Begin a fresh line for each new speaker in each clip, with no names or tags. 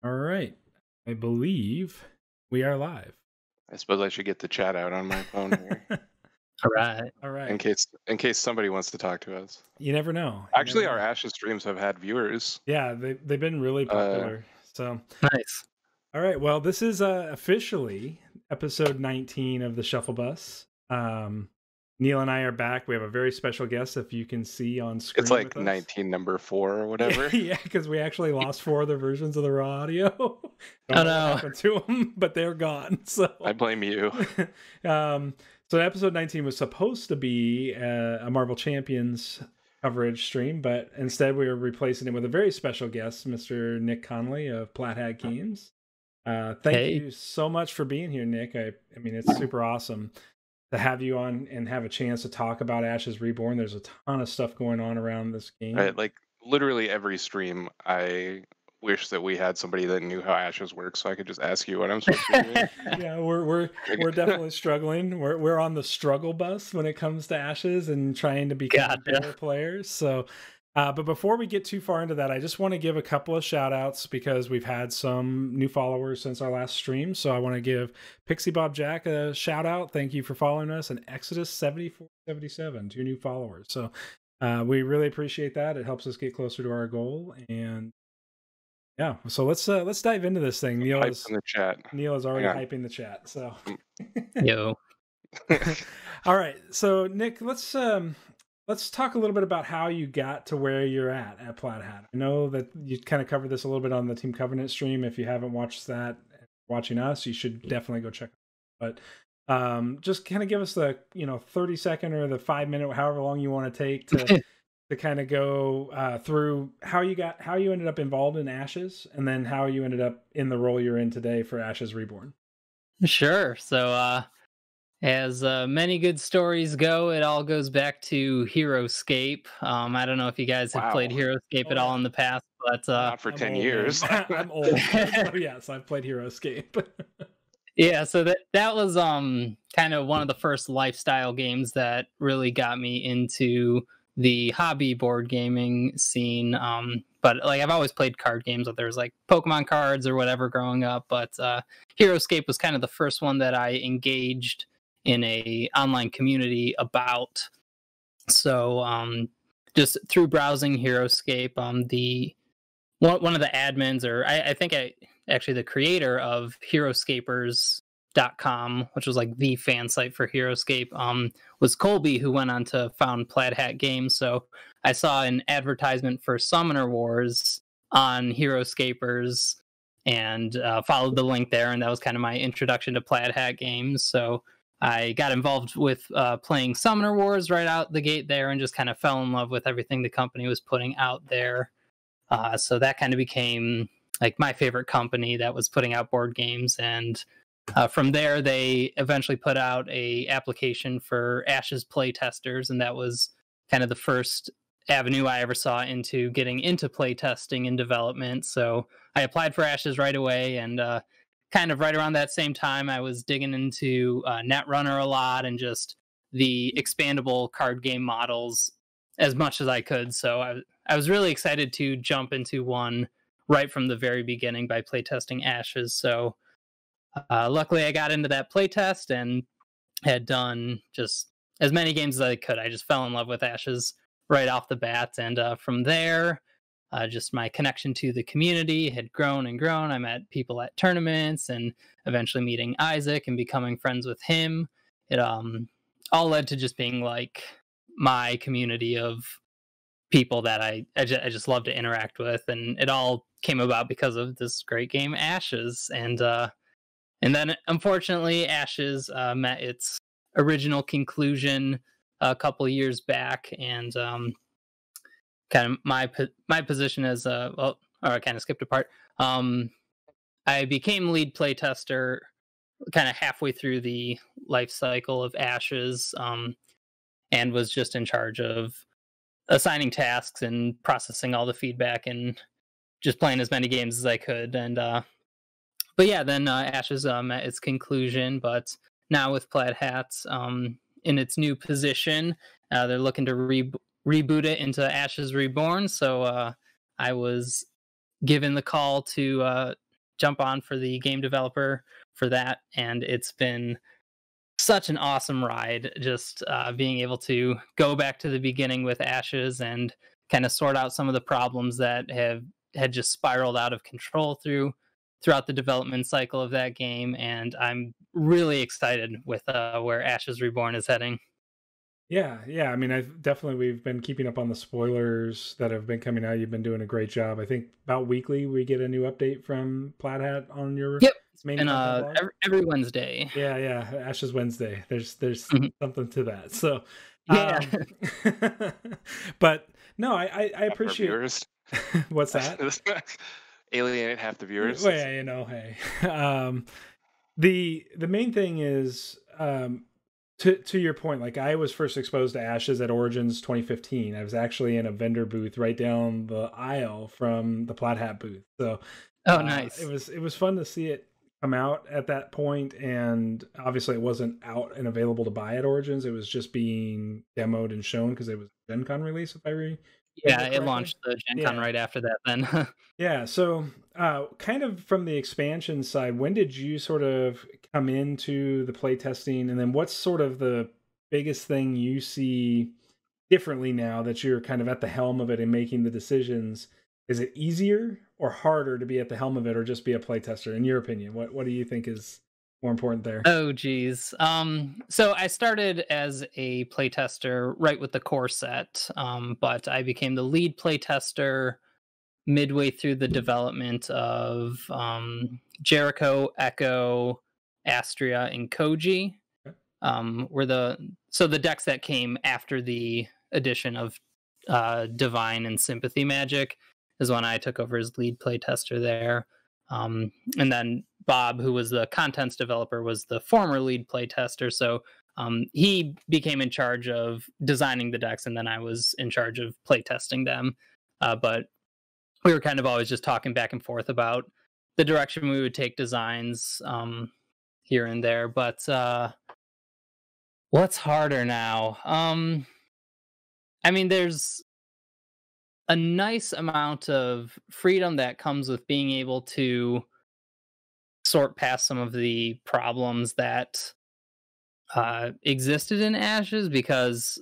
All right. I believe we are live.
I suppose I should get the chat out on my phone here
All right.
All right.
in case somebody wants to talk to us.
You never know.
Actually, our Ashes streams have had viewers.
Yeah, they've been really popular. So
Nice.
all right. Well, this is officially episode 19 of the Shuffle Bus. Neil and I are back. We have a very special guest, if you can see on screen.
It's like 19 number 4 or whatever.
Yeah, because we actually lost 4 other versions of the raw audio.
Oh no!
What happened to them, but they're gone. So
I blame you.
So episode 19 was supposed to be a Marvel Champions coverage stream, but instead we were replacing it with a very special guest, Mr. Nick Conley of Plaid Hat Games. Thank you so much for being here, Nick. I mean, it's super awesome to have you on and have a chance to talk about Ashes Reborn. There's a ton of stuff going on around this game.
Right, like literally every stream, I wish that we had somebody that knew how Ashes works, so I could just ask you what I'm supposed to be doing.
Yeah, we're definitely struggling. We're on the struggle bus when it comes to Ashes and trying to become better players. So, but before we get too far into that, I just want to give a couple of shout outs because we've had some new followers since our last stream. So I want to give Pixie Bob Jack a shout out. Thank you for following us, and Exodus 7477, 2 new followers. So we really appreciate that. It helps us get closer to our goal. And yeah, so let's dive into this thing. Neil is
in the chat.
Neil is already hyping the chat. So
Yo.
All right. So Nick, let's talk a little bit about how you got to where you're at Plaid Hat. I know that you kind of covered this a little bit on the Team Covenant stream. If you haven't watched that, watching us, you should definitely go check it out. But just kind of give us the 30-second or the 5-minute, however long you want to take to kind of go through how you ended up involved in Ashes, and then how you ended up in the role you're in today for Ashes Reborn.
Sure. So as many good stories go, it all goes back to HeroScape. I don't know if you guys have played HeroScape at all in the past, but
not for 10 years.
I'm old. So yes, I've played HeroScape.
Yeah, so that was kind of one of the first lifestyle games that really got me into the hobby board gaming scene. But like I've always played card games, whether there's like Pokemon cards or whatever growing up. But HeroScape was kind of the first one that I engaged in a online community about. So just through browsing HeroScape, one of the admins, or I think actually the creator of HeroScapers.com, which was like the fan site for HeroScape, was Colby, who went on to found Plaid Hat Games. So I saw an advertisement for Summoner Wars on HeroScapers and followed the link there, and that was kind of my introduction to Plaid Hat Games. So I got involved with playing Summoner Wars right out the gate there, and just kind of fell in love with everything the company was putting out there. So that kind of became like my favorite company that was putting out board games. And from there, they eventually put out a application for Ashes playtesters, and that was kind of the first avenue I ever saw into getting into playtesting and development. So I applied for Ashes right away, and kind of right around that same time, I was digging into Netrunner a lot and just the expandable card game models as much as I could. So I was really excited to jump into one right from the very beginning by playtesting Ashes. So luckily I got into that playtest and had done just as many games as I could. I just fell in love with Ashes right off the bat. And from there, just my connection to the community had grown and grown. I met people at tournaments and eventually meeting Isaac and becoming friends with him. It all led to just being like my community of people that I just love to interact with. And it all came about because of this great game, Ashes. And then, unfortunately, Ashes met its original conclusion a couple of years back, and kind of my position as or I kind of skipped a part. I became lead playtester kind of halfway through the life cycle of Ashes, and was just in charge of assigning tasks and processing all the feedback and just playing as many games as I could. And but yeah, then Ashes met its conclusion. But now with Plaid Hats in its new position, they're looking to reboot it into Ashes Reborn. So I was given the call to jump on for the game developer for that, and it's been such an awesome ride. Just being able to go back to the beginning with Ashes and kind of sort out some of the problems that had just spiraled out of control throughout the development cycle of that game, and I'm really excited with where Ashes Reborn is heading.
Yeah. I mean, we've been keeping up on the spoilers that have been coming out. You've been doing a great job. I think about weekly we get a new update from Plaid Hat on your main
and every Wednesday.
Yeah, Ashes Wednesday. There's something to that. So
yeah,
but no, I appreciate
viewers.
What's that?
Alienate half the viewers.
Well, yeah, hey. The main thing is to your point, like I was first exposed to Ashes at Origins 2015. I was actually in a vendor booth right down the aisle from the Plaid Hat booth. So
nice.
It was fun to see it come out at that point, and obviously it wasn't out and available to buy at Origins. It was just being demoed and shown because it was a Gen Con release, if I remember correctly.
It launched the Gen Con right after that then.
Yeah, so kind of from the expansion side, when did you sort of come into the playtesting, and then what's sort of the biggest thing you see differently now that you're kind of at the helm of it and making the decisions? Is it easier or harder to be at the helm of it, or just be a playtester? In your opinion, what do you think is more important there?
Oh, geez. So I started as a playtester right with the core set, but I became the lead playtester midway through the development of Jericho, Echo, Astria, and Koji. Were the decks that came after the addition of Divine and Sympathy Magic is when I took over as lead playtester there. And then Bob, who was the contents developer, was the former lead playtester. So he became in charge of designing the decks, and then I was in charge of playtesting them. But we were kind of always just talking back and forth about the direction we would take designs here and there. But what's harder now? I mean, there's a nice amount of freedom that comes with being able to sort past some of the problems that existed in Ashes, because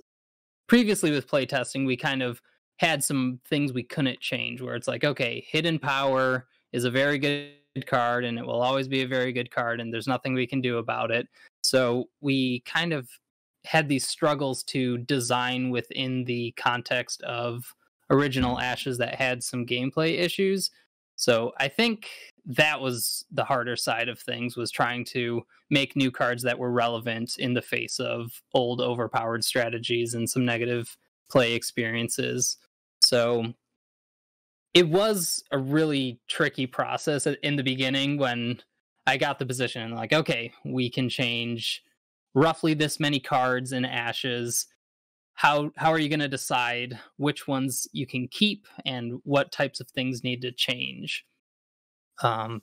previously with playtesting, we kind of had some things we couldn't change, where it's like, okay, Hidden Power is a very good card and it will always be a very good card and there's nothing we can do about it. So we kind of had these struggles to design within the context of original Ashes that had some gameplay issues. So I think that was the harder side of things, was trying to make new cards that were relevant in the face of old overpowered strategies and some negative play experiences. So it was a really tricky process in the beginning when I got the position and like, okay, we can change roughly this many cards in Ashes. How are you going to decide which ones you can keep and what types of things need to change? And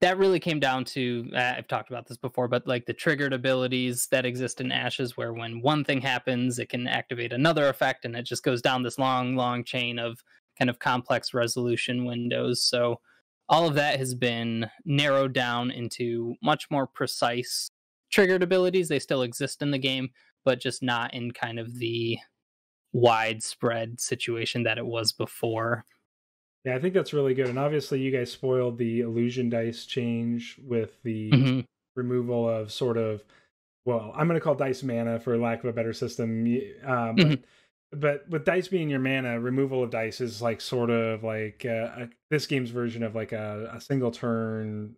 that really came down to, I've talked about this before, but like the triggered abilities that exist in Ashes, where when one thing happens, it can activate another effect, and it just goes down this long chain of kind of complex resolution windows. So all of that has been narrowed down into much more precise triggered abilities. They still exist in the game, but just not in kind of the widespread situation that it was before.
Yeah, I think that's really good. And obviously you guys spoiled the illusion dice change with the removal of sort of, well, I'm going to call dice mana for lack of a better system. But with dice being your mana, removal of dice is like sort of like this game's version of like a single turn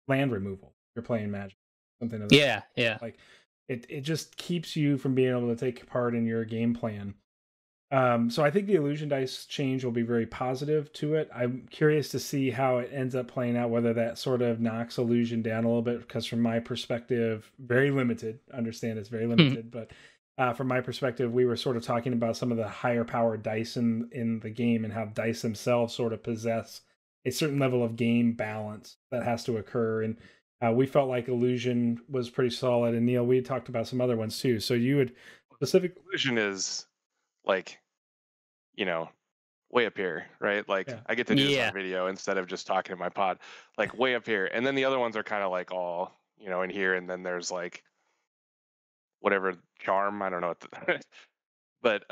land removal. You're playing Magic, something like that.
Yeah.
Like it just keeps you from being able to take part in your game plan. So I think the illusion dice change will be very positive to it. I'm curious to see how it ends up playing out, whether that sort of knocks illusion down a little bit, because from my perspective, very limited. Understand it's very limited, but from my perspective, we were sort of talking about some of the higher powered dice in the game and how dice themselves sort of possess a certain level of game balance that has to occur. And we felt like illusion was pretty solid. And Neil, we had talked about some other ones too. So you would
illusion is like, way up here, right? Like
Yeah.
I get to do this on video instead of just talking in my pod, like way up here. And then the other ones are kind of like all, you know, in here. And then there's like whatever charm, I don't know what the, but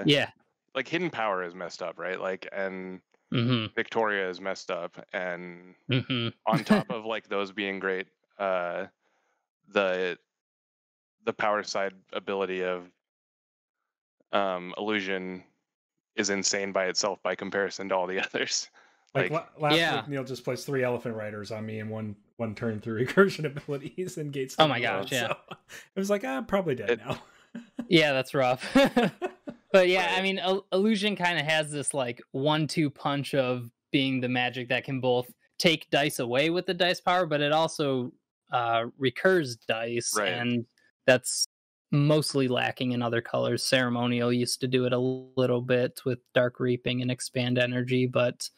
Yeah.
like hidden power is messed up, right? Like, and Victoria is messed up. And on top of like those being great, the power side ability of illusion is insane by itself by comparison to all the others.
Like last week, Neil just placed 3 elephant riders on me in one turn through recursion abilities and gates.
Oh my gosh, yeah.
So it was like, I'm probably dead now.
Yeah, that's rough. But yeah, I mean, illusion kind of has this like 1-2 punch of being the magic that can both take dice away with the dice power, but it also recurs dice, and that's mostly lacking in other colors. Ceremonial used to do it a little bit with Dark Reaping and Expand Energy, but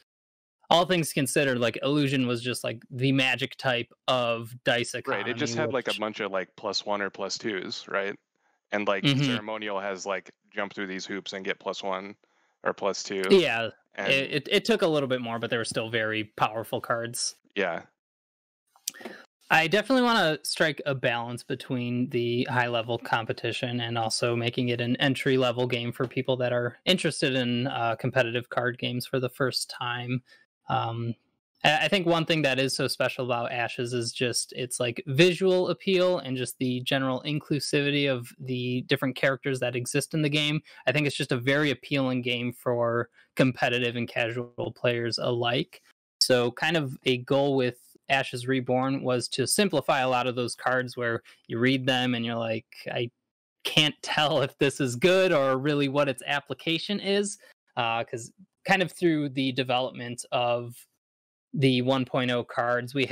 all things considered, like illusion was just like the magic type of dice economy.
Right, it just had like a bunch of like +1 or +2s, right? And like ceremonial has like jump through these hoops and get +1 or +2.
Yeah, and it took a little bit more, but they were still very powerful cards.
Yeah.
I definitely want to strike a balance between the high level competition and also making it an entry level game for people that are interested in competitive card games for the first time. I think one thing that is so special about Ashes is just its like visual appeal and just the general inclusivity of the different characters that exist in the game. I think it's just a very appealing game for competitive and casual players alike. So kind of a goal with Ashes Reborn was to simplify a lot of those cards where you read them and you're like, I can't tell if this is good or really what its application is. Because kind of through the development of the 1.0 cards, we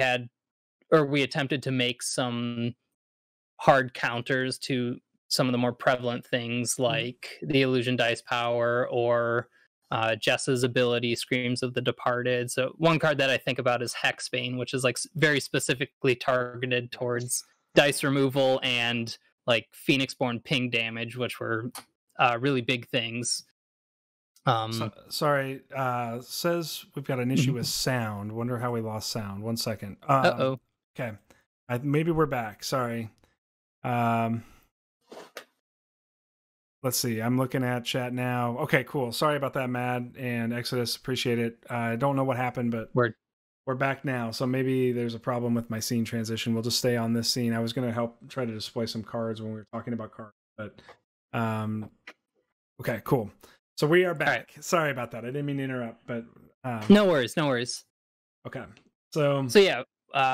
attempted to make some hard counters to some of the more prevalent things like the illusion dice power or Jess's ability, Screams of the Departed. So one card that I think about is Hexbane, which is like very specifically targeted towards dice removal and like Phoenixborn ping damage, which were really big things.
Sorry, says we've got an issue with sound. Wonder how we lost sound. 1 second. Okay, maybe we're back. Sorry. Let's see. I'm looking at chat now. Okay, cool. Sorry about that, Mad and Exodus. Appreciate it. I don't know what happened, but we're back now. So maybe there's a problem with my scene transition. We'll just stay on this scene. I was going to try to display some cards when we were talking about cards, but okay, cool. So we are back. Right. Sorry about that. I didn't mean to interrupt, but
no worries.
Okay. So
yeah,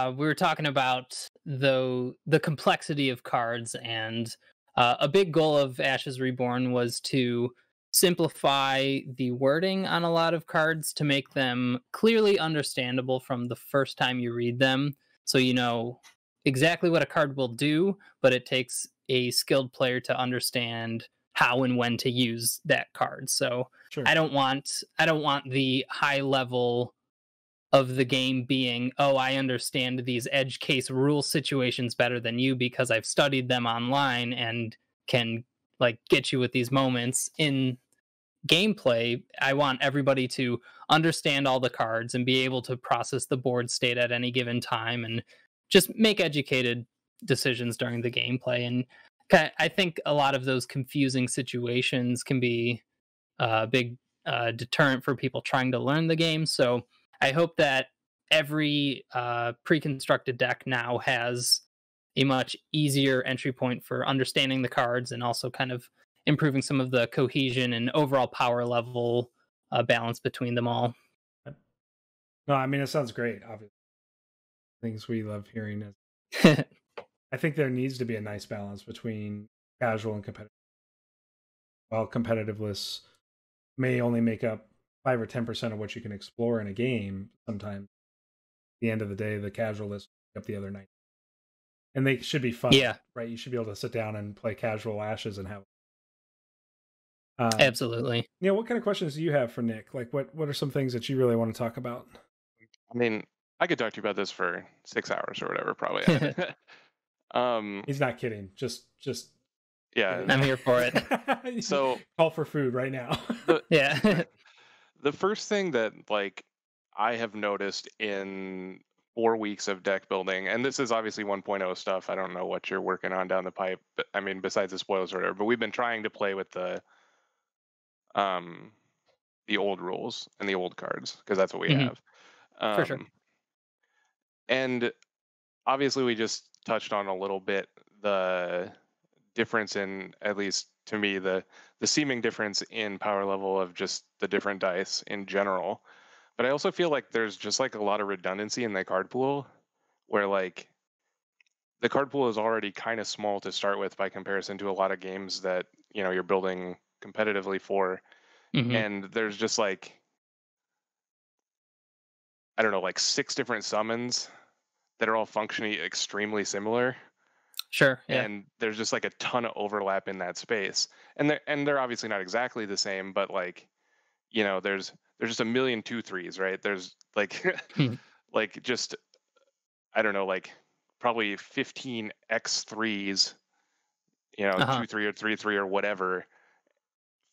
we were talking about the complexity of cards, and a big goal of Ashes Reborn was to simplify the wording on a lot of cards to make them clearly understandable from the first time you read them. So you know exactly what a card will do, but it takes a skilled player to understand how and when to use that card. So sure. I don't want the high level of the game being, oh, I understand these edge case rule situations better than you because I've studied them online and can like get you with these moments in gameplay. I want everybody to understand all the cards and be able to process the board state at any given time and just make educated decisions during the gameplay. And I think a lot of those confusing situations can be a big deterrent for people trying to learn the game. So I hope that every pre-constructed deck now has a much easier entry point for understanding the cards and also kind of improving some of the cohesion and overall power level balance between them all.
No, I mean, it sounds great, obviously. Things we love hearing is I think there needs to be a nice balance between casual and competitive. While competitive lists may only make up 5 or 10% of what you can explore in a game, sometimes at the end of the day, the casual lists make up the other 90%. And they should be fun, right? You should be able to sit down and play casual Ashes and have.
Absolutely.
Neil, what kind of questions do you have for Nick? Like, what are some things that you really want to talk about?
I mean, I could talk to you about this for 6 hours or whatever, probably.
He's not kidding. Just
yeah,
I'm here for it.
So
call for food right now.
The first thing that like I have noticed in 4 weeks of deck building, and this is obviously 1.0 stuff. I don't know what you're working on down the pipe, but I mean, besides the spoilers or whatever. But we've been trying to play with um the old rules and the old cards because that's what we
Hmm.
have.
For sure.
And obviously, we just touched on a little bit the difference in, at least to me, the seeming difference in power level of just the different dice in general. But I also feel like there's just like a lot of redundancy in the card pool, where like the card pool is already kind of small to start with by comparison to a lot of games that you're building competitively for,
Hmm.
and there's just like, I don't know, like 6 different summons that are all functioning extremely similar,
Sure. Yeah.
and there's just like a ton of overlap in that space, and they're obviously not exactly the same, but like there's just a million 2/3s, right? There's like
Hmm.
like just, I don't know, like probably 15 X3s,
Uh-huh.
2/3 or 3/3 or whatever,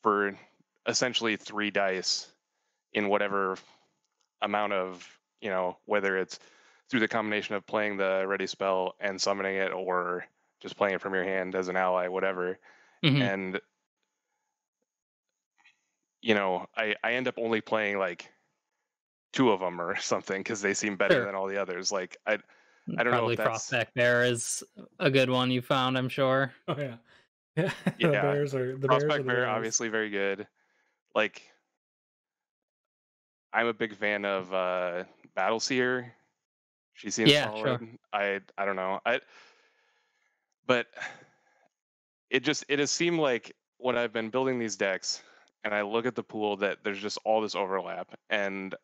for essentially 3 dice in whatever amount of, whether it's through the combination of playing the ready spell and summoning it, or just playing it from your hand as an ally, whatever.
Hmm.
And, I end up only playing like 2 of them or something because they seem better
Sure.
than all the others. Like, I don't know if
Probably
that's,
Frostback Bear is a good one you found, I'm sure.
Oh yeah, yeah.
yeah,
The bears are
Prospect
the
Bear,
bears.
obviously very good. Like, I'm a big fan of Battle Seer. She seems
Yeah,
solid.
sure.
I don't know. But it has seemed like when I've been building these decks and I look at the pool that there's just all this overlap, and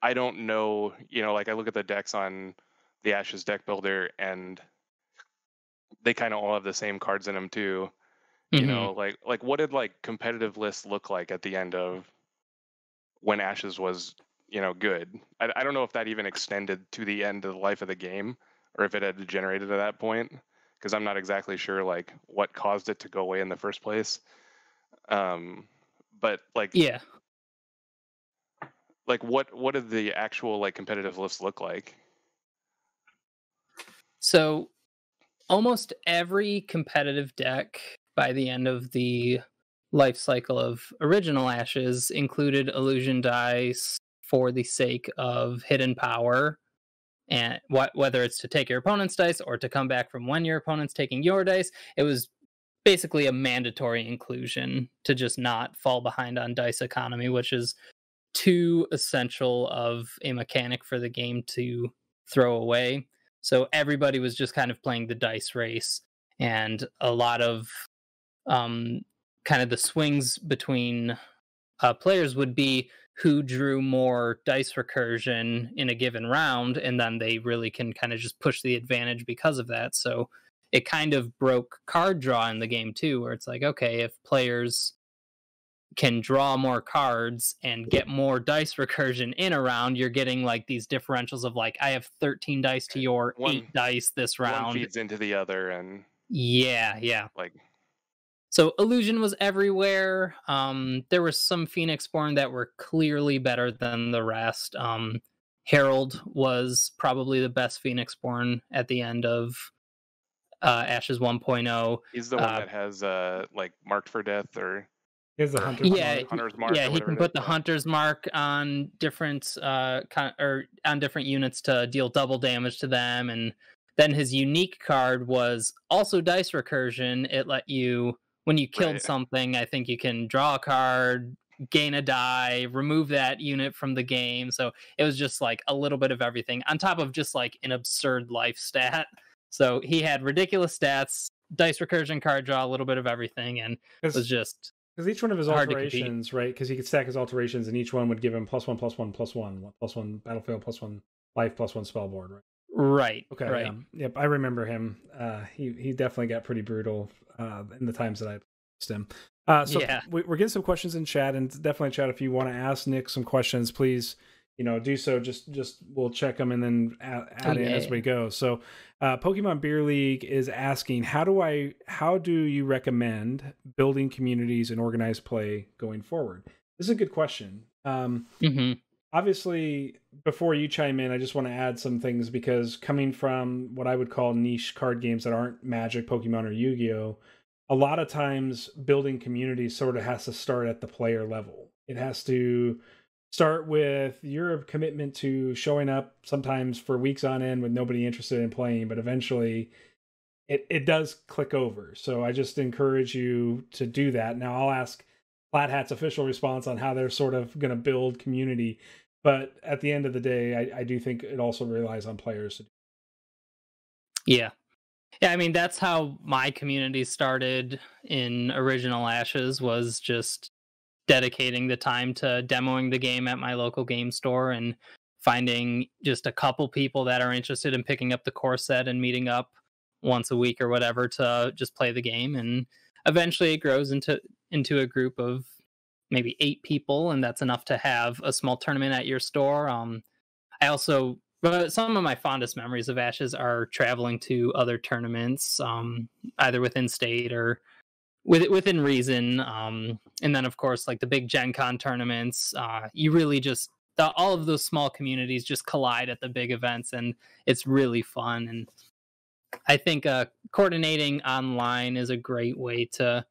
I don't know, like I look at the decks on the Ashes deck builder and they kind of all have the same cards in them too.
Hmm.
Like what did like competitive lists look like at the end of when Ashes was, good? I don't know if that even extended to the end of the life of the game, or if it had degenerated at that point, because I'm not exactly sure like what caused it to go away in the first place. Um, but
Yeah.
like what did the actual like competitive lists look like?
So almost every competitive deck by the end of the life cycle of original Ashes included illusion dice for the sake of hidden power, and whether it's to take your opponent's dice or to come back from when your opponent's taking your dice, it was basically a mandatory inclusion to just not fall behind on dice economy, which is too essential of a mechanic for the game to throw away. So everybody was just kind of playing the dice race, and a lot of um, kind of the swings between players would be who drew more dice recursion in a given round, and then they really can kind of just push the advantage because of that. So it kind of broke card draw in the game too, where it's like, okay, if players can draw more cards and get more dice recursion in a round, you're getting like these differentials of like, I have 13 dice to
Right.
your
One
8 dice this
one
round.
feeds into the other, and
Yeah, yeah.
like,
So illusion was everywhere. There were some Phoenixborn that were clearly better than the rest. Herald was probably the best Phoenixborn at the end of Ashes 1.0.
he's the one
Uh,
that has like marked for death,
Here's the
or
hunter's
yeah,
mark.
hunter's mark,
yeah,
or
he
whatever
can
it is.
put the
Yeah.
hunter's mark on different or on different units to deal double damage to them, and then his unique card was also dice recursion. It let you, when you killed
Right.
something, I think you can draw a card, gain a die, remove that unit from the game. So it was just like a little bit of everything on top of just like an absurd life stat. So he had ridiculous stats, dice recursion, card draw, a little bit of everything, and was just
Because each one of his
hard to compete.
alterations, right? Because he could stack his alterations, and each one would give him +1/+1/+1 battlefield, +1 life, +1 spell board, right?
Right.
Okay,
Right.
yeah, yep. I remember him. He definitely got pretty brutal in the times that I played him. So
Yeah.
we're getting some questions in chat, and definitely chat if you want to ask Nick some questions, please. Do so. Just we'll check them and then add in as we go. So, Pokemon Beer League is asking, how do you recommend building communities and organized play going forward? This is a good question.
Mm-hmm.
Obviously, before you chime in, I just want to add some things because coming from what I would call niche card games that aren't Magic, Pokemon, or Yu-Gi-Oh, a lot of times building community sort of has to start at the player level. It has to start with your commitment to showing up sometimes for weeks on end with nobody interested in playing, but eventually it does click over. So I just encourage you to do that. Now I'll ask Flat Hat's official response on how they're sort of going to build community, but at the end of the day, I do think it also relies on players to do.
Yeah. Yeah, I mean, that's how my community started in Original Ashes, was just dedicating the time to demoing the game at my local game store and finding just a couple people that are interested in picking up the core set and meeting up once a week or whatever to just play the game. And eventually it grows into a group of maybe 8 people, and that's enough to have a small tournament at your store. I also, but some of my fondest memories of Ashes are traveling to other tournaments, either within state or within reason. And then, of course, like the big Gen Con tournaments, you really just, all of those small communities just collide at the big events, and it's really fun. And I think coordinating online is a great way to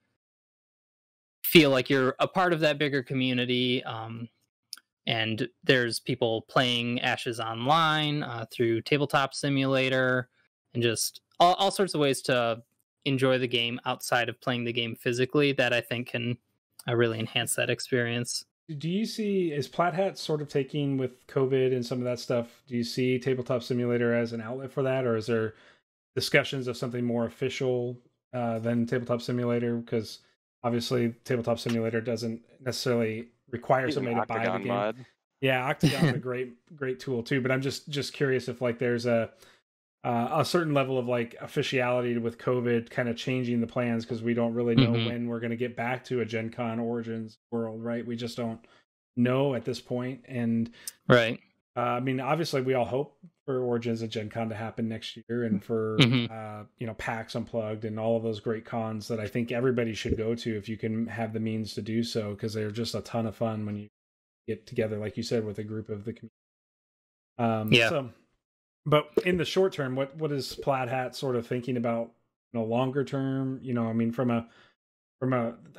feel like you're a part of that bigger community. And there's people playing Ashes online through Tabletop Simulator, and just all sorts of ways to enjoy the game outside of playing the game physically that I think can really enhance that experience.
Do you see, is Plat Hat sort of taking with COVID and some of that stuff, do you see Tabletop Simulator as an outlet for that, or is there discussions of something more official than Tabletop Simulator? Because obviously Tabletop Simulator doesn't necessarily require somebody to buy the game. Mod. Yeah, Octagon's a great tool too, but I'm just curious if like there's a certain level of like officiality with COVID kind of changing the plans, because we don't really know when we're going to get back to a Gen Con Origins world, right? We just don't know at this point. And
right.
I mean, obviously we all hope for Origins and Gen Con to happen next year, and for PAX Unplugged and all of those great cons that I think everybody should go to if you can have the means to do so, because they're just a ton of fun when you get together, like you said, with a group of the community. So, but in the short term, what is Plaid Hat sort of thinking about, longer term? I mean, from a,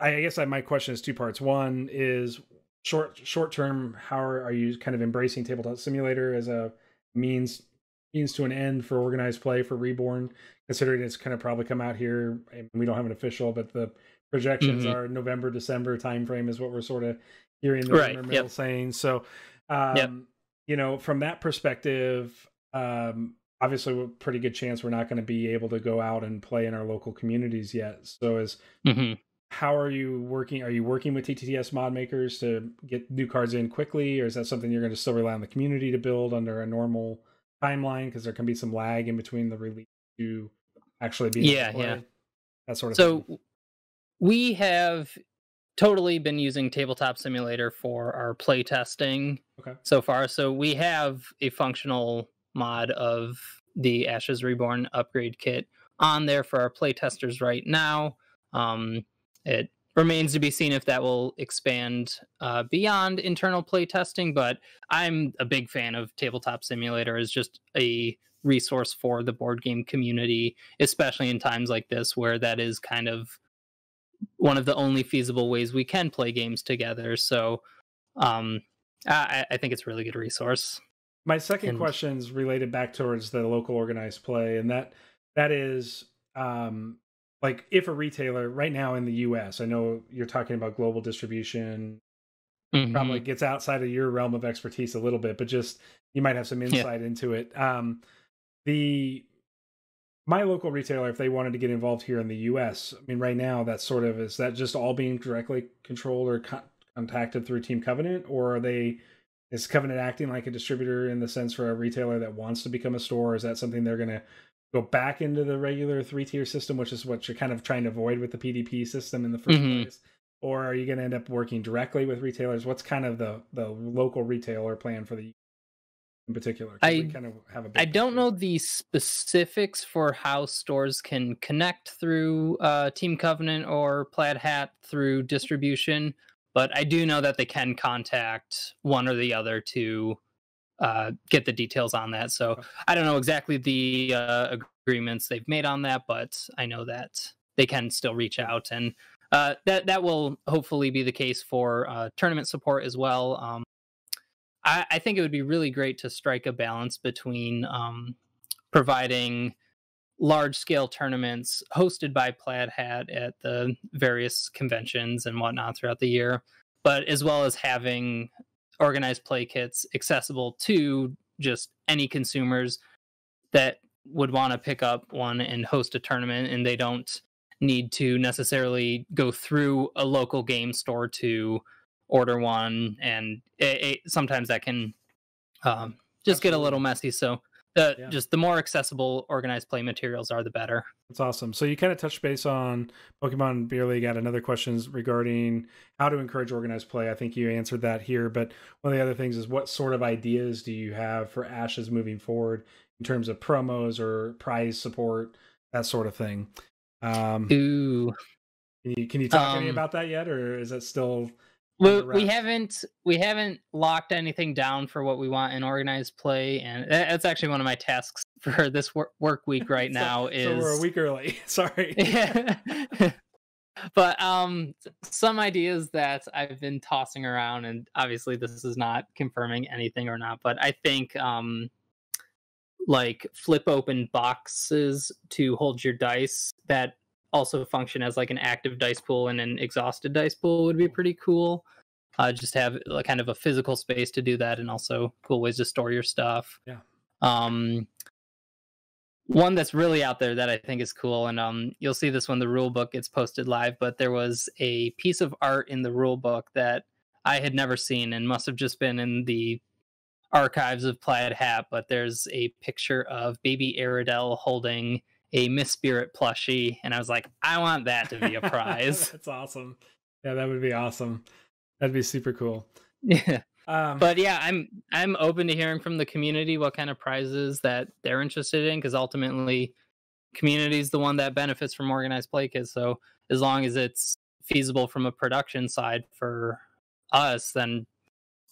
I guess my question is 2 parts. One is short term, how are you kind of embracing Tabletop Simulator as a means to an end for organized play for Reborn, considering it's kind of probably come out here, and we don't have an official, but the projections are November, December timeframe is what we're sort of hearing the rumor mill saying. So, from that perspective, obviously a pretty good chance we're not going to be able to go out and play in our local communities yet. So how are you working? Are you working with TTS mod makers to get new cards in quickly, or is that something you're going to still rely on the community to build under a normal timeline? Because there can be some lag in between the release to actually being able to play. That sort of thing.
So we have totally been using Tabletop Simulator for our play testing so far. So we have a functional mod of the Ashes Reborn upgrade kit on there for our play testers right now. It remains to be seen if that will expand beyond internal play testing, but I'm a big fan of Tabletop Simulator as just a resource for the board game community, especially in times like this where that is kind of one of the only feasible ways we can play games together. So I think it's a really good resource.
My second question is related back towards the local organized play, and that is like if a retailer right now in the US, I know you're talking about global distribution, probably gets outside of your realm of expertise a little bit, but just you might have some insight into it. My local retailer, if they wanted to get involved here in the US, I mean, right now that sort of, is that just all being directly controlled or contacted through Team Covenant, or is Covenant acting like a distributor in the sense for a retailer that wants to become a store? Or is that something they're going to go back into the regular 3-tier system, which is what you're kind of trying to avoid with the PDP system in the first place? Or are you going to end up working directly with retailers? What's kind of the local retailer plan for the in particular?
I don't know the specifics for how stores can connect through Team Covenant or Plaid Hat through distribution, but I do know that they can contact one or the other to get the details on that. So I don't know exactly the agreements they've made on that, but I know that they can still reach out, and that will hopefully be the case for tournament support as well. I think it would be really great to strike a balance between providing large-scale tournaments hosted by Plaid Hat at the various conventions and whatnot throughout the year, but as well as having organized play kits accessible to just any consumers that would want to pick up one and host a tournament, and they don't need to necessarily go through a local game store to order one, and sometimes that can just get a little messy. So just the more accessible organized play materials are, the better.
That's awesome. So you kind of touched base on Pokemon Beer League. Got another questions regarding how to encourage organized play. I think you answered that here, but one of the other things is, what sort of ideas do you have for Ashes moving forward in terms of promos or prize support, that sort of thing?
Ooh.
Can you talk any about that yet, or is that still?
We haven't locked anything down for what we want in organized play, and that's actually one of my tasks for this work week right now. So
we're a week early. Sorry.
But some ideas that I've been tossing around, and obviously this is not confirming anything or not, but I think like flip open boxes to hold your dice that also function as like an active dice pool and an exhausted dice pool would be pretty cool. Just have like kind of a physical space to do that, and also cool ways to store your stuff.
Yeah.
One that's really out there that I think is cool, and you'll see this when the rule book gets posted live, but there was a piece of art in the rule book that I had never seen and must have just been in the archives of Plaid Hat, but there's a picture of baby Aerodel holding a Miss Spirit plushie, and I was like, I want that to be a prize.
That's awesome. Yeah, that would be awesome. That'd be super cool.
Yeah. But yeah, I'm open to hearing from the community what kind of prizes that they're interested in, because ultimately community is the one that benefits from organized play kits. So as long as it's feasible from a production side for us, then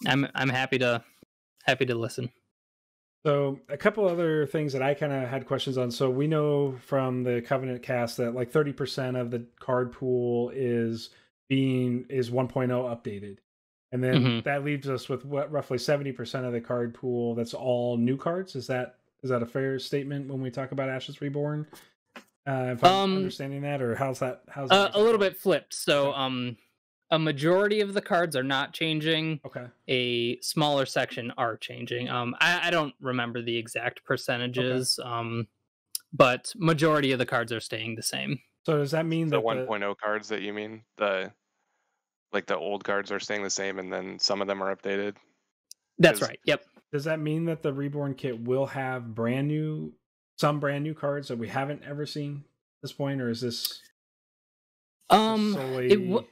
I'm happy to listen.
So a couple other things that I kind of had questions on. So we know from the Covenant cast that like 30% of the card pool is 1.0 updated. And then that leaves us with what, roughly 70% of the card pool that's all new cards. Is that a fair statement when we talk about Ashes Reborn? If I'm understanding that, or how's that
a little bit flipped. So a majority of the cards are not changing.
Okay.
A smaller section are changing. I don't remember the exact percentages, but majority of the cards are staying the same.
So does that mean
the 1.0 cards that you mean, the old cards are staying the same, and then some of them are updated?
That's right. Yep.
Does that mean that the Reborn kit will have some brand new cards that we haven't ever seen at this point, or is this solely...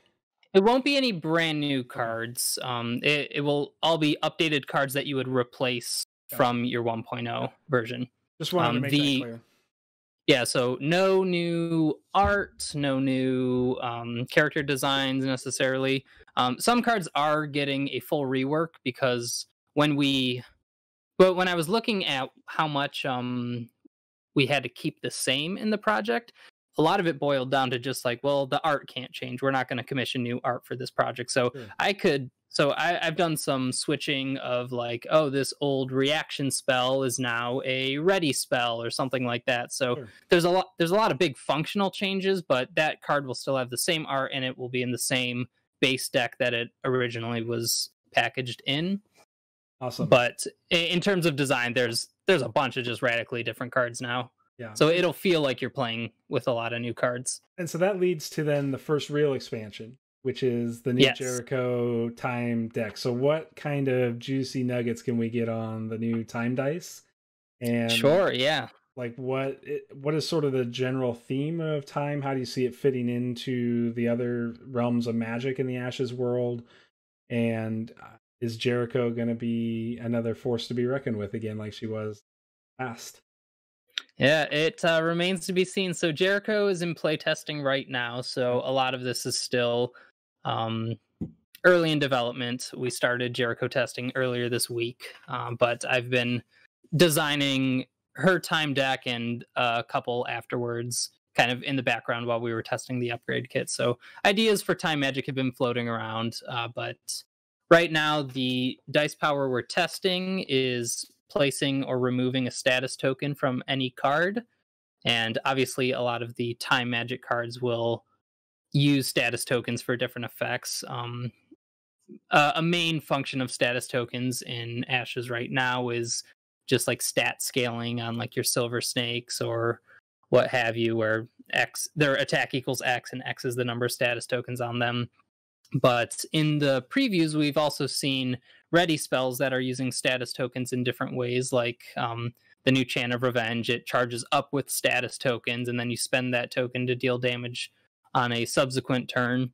It won't be any brand new cards. It will all be updated cards that you would replace from your 1.0 version.
Just wanted to make that clear.
Yeah, so no new art, no new character designs necessarily. Some cards are getting a full rework, because when I was looking at how much we had to keep the same in the project, a lot of it boiled down to just like, well, the art can't change. We're not going to commission new art for this project. So sure. I've done some switching of like, oh, this old reaction spell is now a ready spell or something like that. So sure. There's a lot of big functional changes, but that card will still have the same art, and it will be in the same base deck that it originally was packaged in.
Awesome.
But in terms of design, there's a bunch of just radically different cards now.
Yeah.
So it'll feel like you're playing with a lot of new cards.
And so that leads to then the first real expansion, which is the new Jericho time deck. So what kind of juicy nuggets can we get on the new time dice? And
sure, yeah.
Like what is sort of the general theme of time? How do you see it fitting into the other realms of Magic in the Ashes world? And is Jericho going to be another force to be reckoned with again, like she was last?
Yeah, it remains to be seen. So Jericho is in playtesting right now, so a lot of this is still early in development. We started Jericho testing earlier this week, but I've been designing her time deck and a couple afterwards, kind of in the background while we were testing the upgrade kit. So ideas for time magic have been floating around, but right now the dice power we're testing is placing or removing a status token from any card. And obviously a lot of the time magic cards will use status tokens for different effects. A main function of status tokens in Ashes right now is just like stat scaling on like your silver snakes or what have you, where X, their attack equals X and X is the number of status tokens on them. But in the previews, we've also seen ready spells that are using status tokens in different ways, like the new Chant of Revenge. It charges up with status tokens, and then you spend that token to deal damage on a subsequent turn.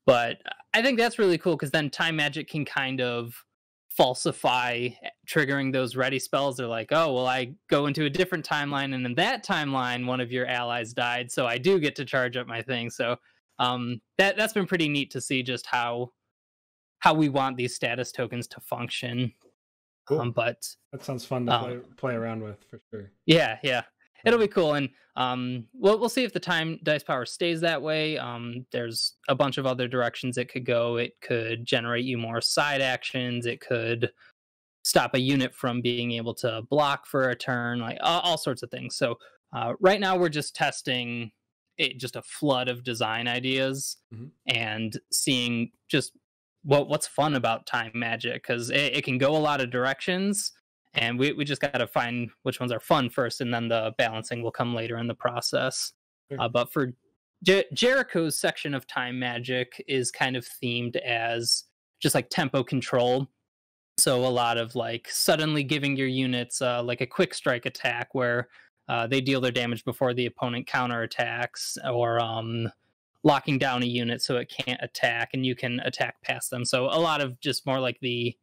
But I think that's really cool because then time magic can kind of falsify triggering those ready spells. They're like, oh, well, I go into a different timeline, and in that timeline, one of your allies died, so I do get to charge up my thing. So that's been pretty neat to see just how we want these status tokens to function.
Cool.
But
that sounds fun to play around with for sure.
Yeah, it'll be cool, and we'll see if the time dice power stays that way. There's a bunch of other directions it could go. It could generate you more side actions. It could stop a unit from being able to block for a turn, like all sorts of things. So right now we're just testing just a flood of design ideas and seeing just what's fun about time magic, because it can go a lot of directions, and we just got to find which ones are fun first, and then the balancing will come later in the process. Sure. But for Jericho's section of time magic is kind of themed as just like tempo control. So a lot of like suddenly giving your units like a quick strike attack where they deal their damage before the opponent counterattacks, or locking down a unit so it can't attack and you can attack past them. So a lot of just more like the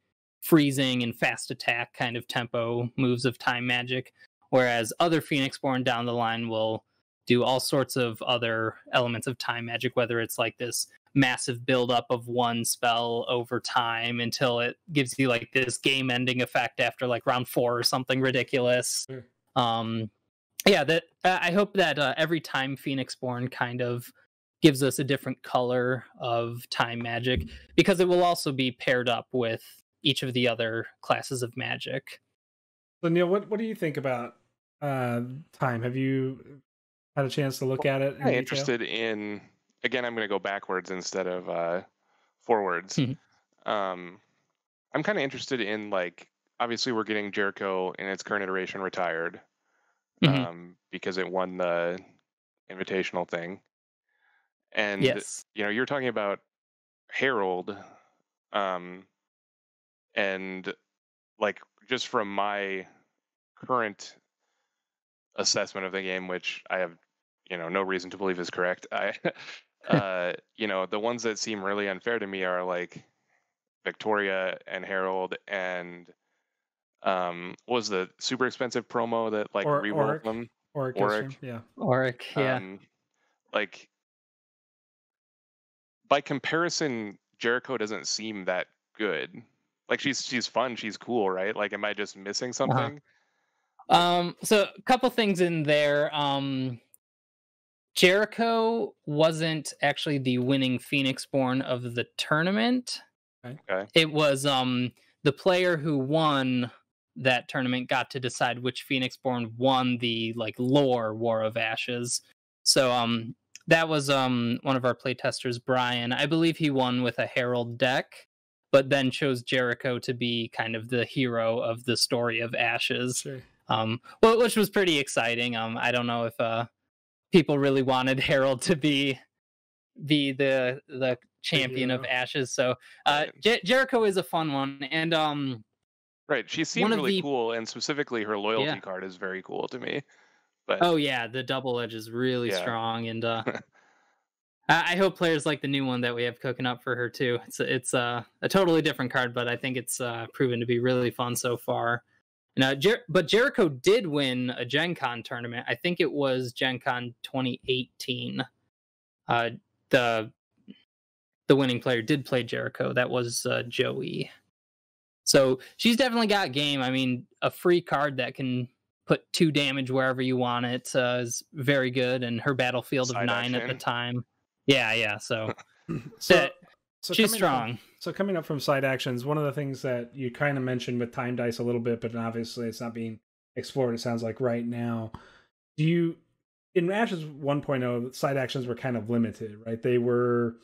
freezing and fast attack kind of tempo moves of time magic, whereas other Phoenixborn down the line will do all sorts of other elements of time magic, whether it's like this massive buildup of one spell over time until it gives you like this game ending effect after like round 4 or something ridiculous. Sure. I hope that every time Phoenixborn kind of gives us a different color of time magic, because it will also be paired up with each of the other classes of magic.
So Neil, what do you think about time? Have you had a chance to look at it?
I'm interested in, again, I'm going to go backwards instead of forwards. I'm kind of interested in, like, obviously we're getting Jericho in its current iteration retired because it won the invitational thing. And, you know, you're talking about Herald, and like just from my current assessment of the game, which I have, you know, no reason to believe is correct, you know, the ones that seem really unfair to me are like Victoria and Herald and what was the super expensive promo that like rerolled them?
Auric.
Yeah.
Like, by comparison, Jericho doesn't seem that good. Like she's fun, she's cool, right? Like, am I just missing something?
So a couple things in there. Jericho wasn't actually the winning Phoenixborn of the tournament.
Okay.
It was the player who won that tournament got to decide which Phoenixborn won the like lore War of Ashes. So that was one of our playtesters, Brian. I believe he won with a Herald deck, but then chose Jericho to be kind of the hero of the story of Ashes.
Sure.
Which was pretty exciting. I don't know if people really wanted Herald to be the champion of Ashes. So Jericho is a fun one, and
right, she seemed really cool, and specifically her loyalty card is very cool to me. But
oh yeah, the double edge is really strong, and I hope players like the new one that we have cooking up for her too. It's a totally different card, but I think it's proven to be really fun so far. And, but Jericho did win a Gen Con tournament. I think it was Gen Con 2018. the winning player did play Jericho. That was Joey. So she's definitely got game. I mean, a free card that can put 2 damage wherever you want it is very good. And her battlefield of 9 at the time. Yeah. So, she's strong.
Coming up from side actions, one of the things that you kind of mentioned with time dice a little bit, but obviously it's not being explored, it sounds like right now. In Ashes 1.0, side actions were kind of limited, right? They were,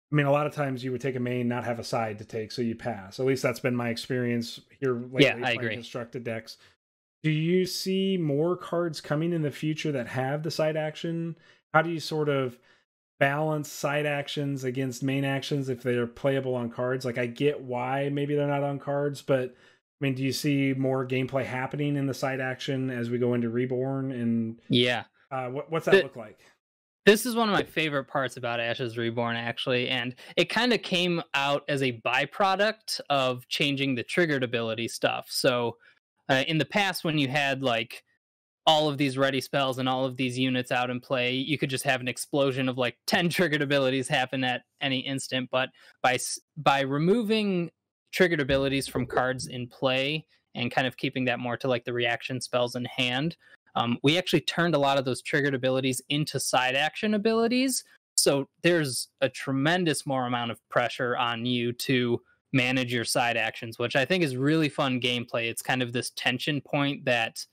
I mean, a lot of times you would take a main, not have a side to take, so you pass. At least that's been my experience here lately.
Yeah, I agree.
Constructed decks. Do you see more cards coming in the future that have the side action? How do you sort of balance side actions against main actions if they're playable on cards? Like, I get why maybe they're not on cards, but I mean, do you see more gameplay happening in the side action as we go into Reborn? And
yeah,
what's that look like?
This is one of my favorite parts about Ashes Reborn, actually, and it kind of came out as a byproduct of changing the triggered ability stuff. So in the past, when you had like all of these ready spells and all of these units out in play, you could just have an explosion of like 10 triggered abilities happen at any instant. But by removing triggered abilities from cards in play and kind of keeping that more to like the reaction spells in hand, we actually turned a lot of those triggered abilities into side action abilities. So there's a tremendous more amount of pressure on you to manage your side actions, which I think is really fun gameplay. It's kind of this tension point that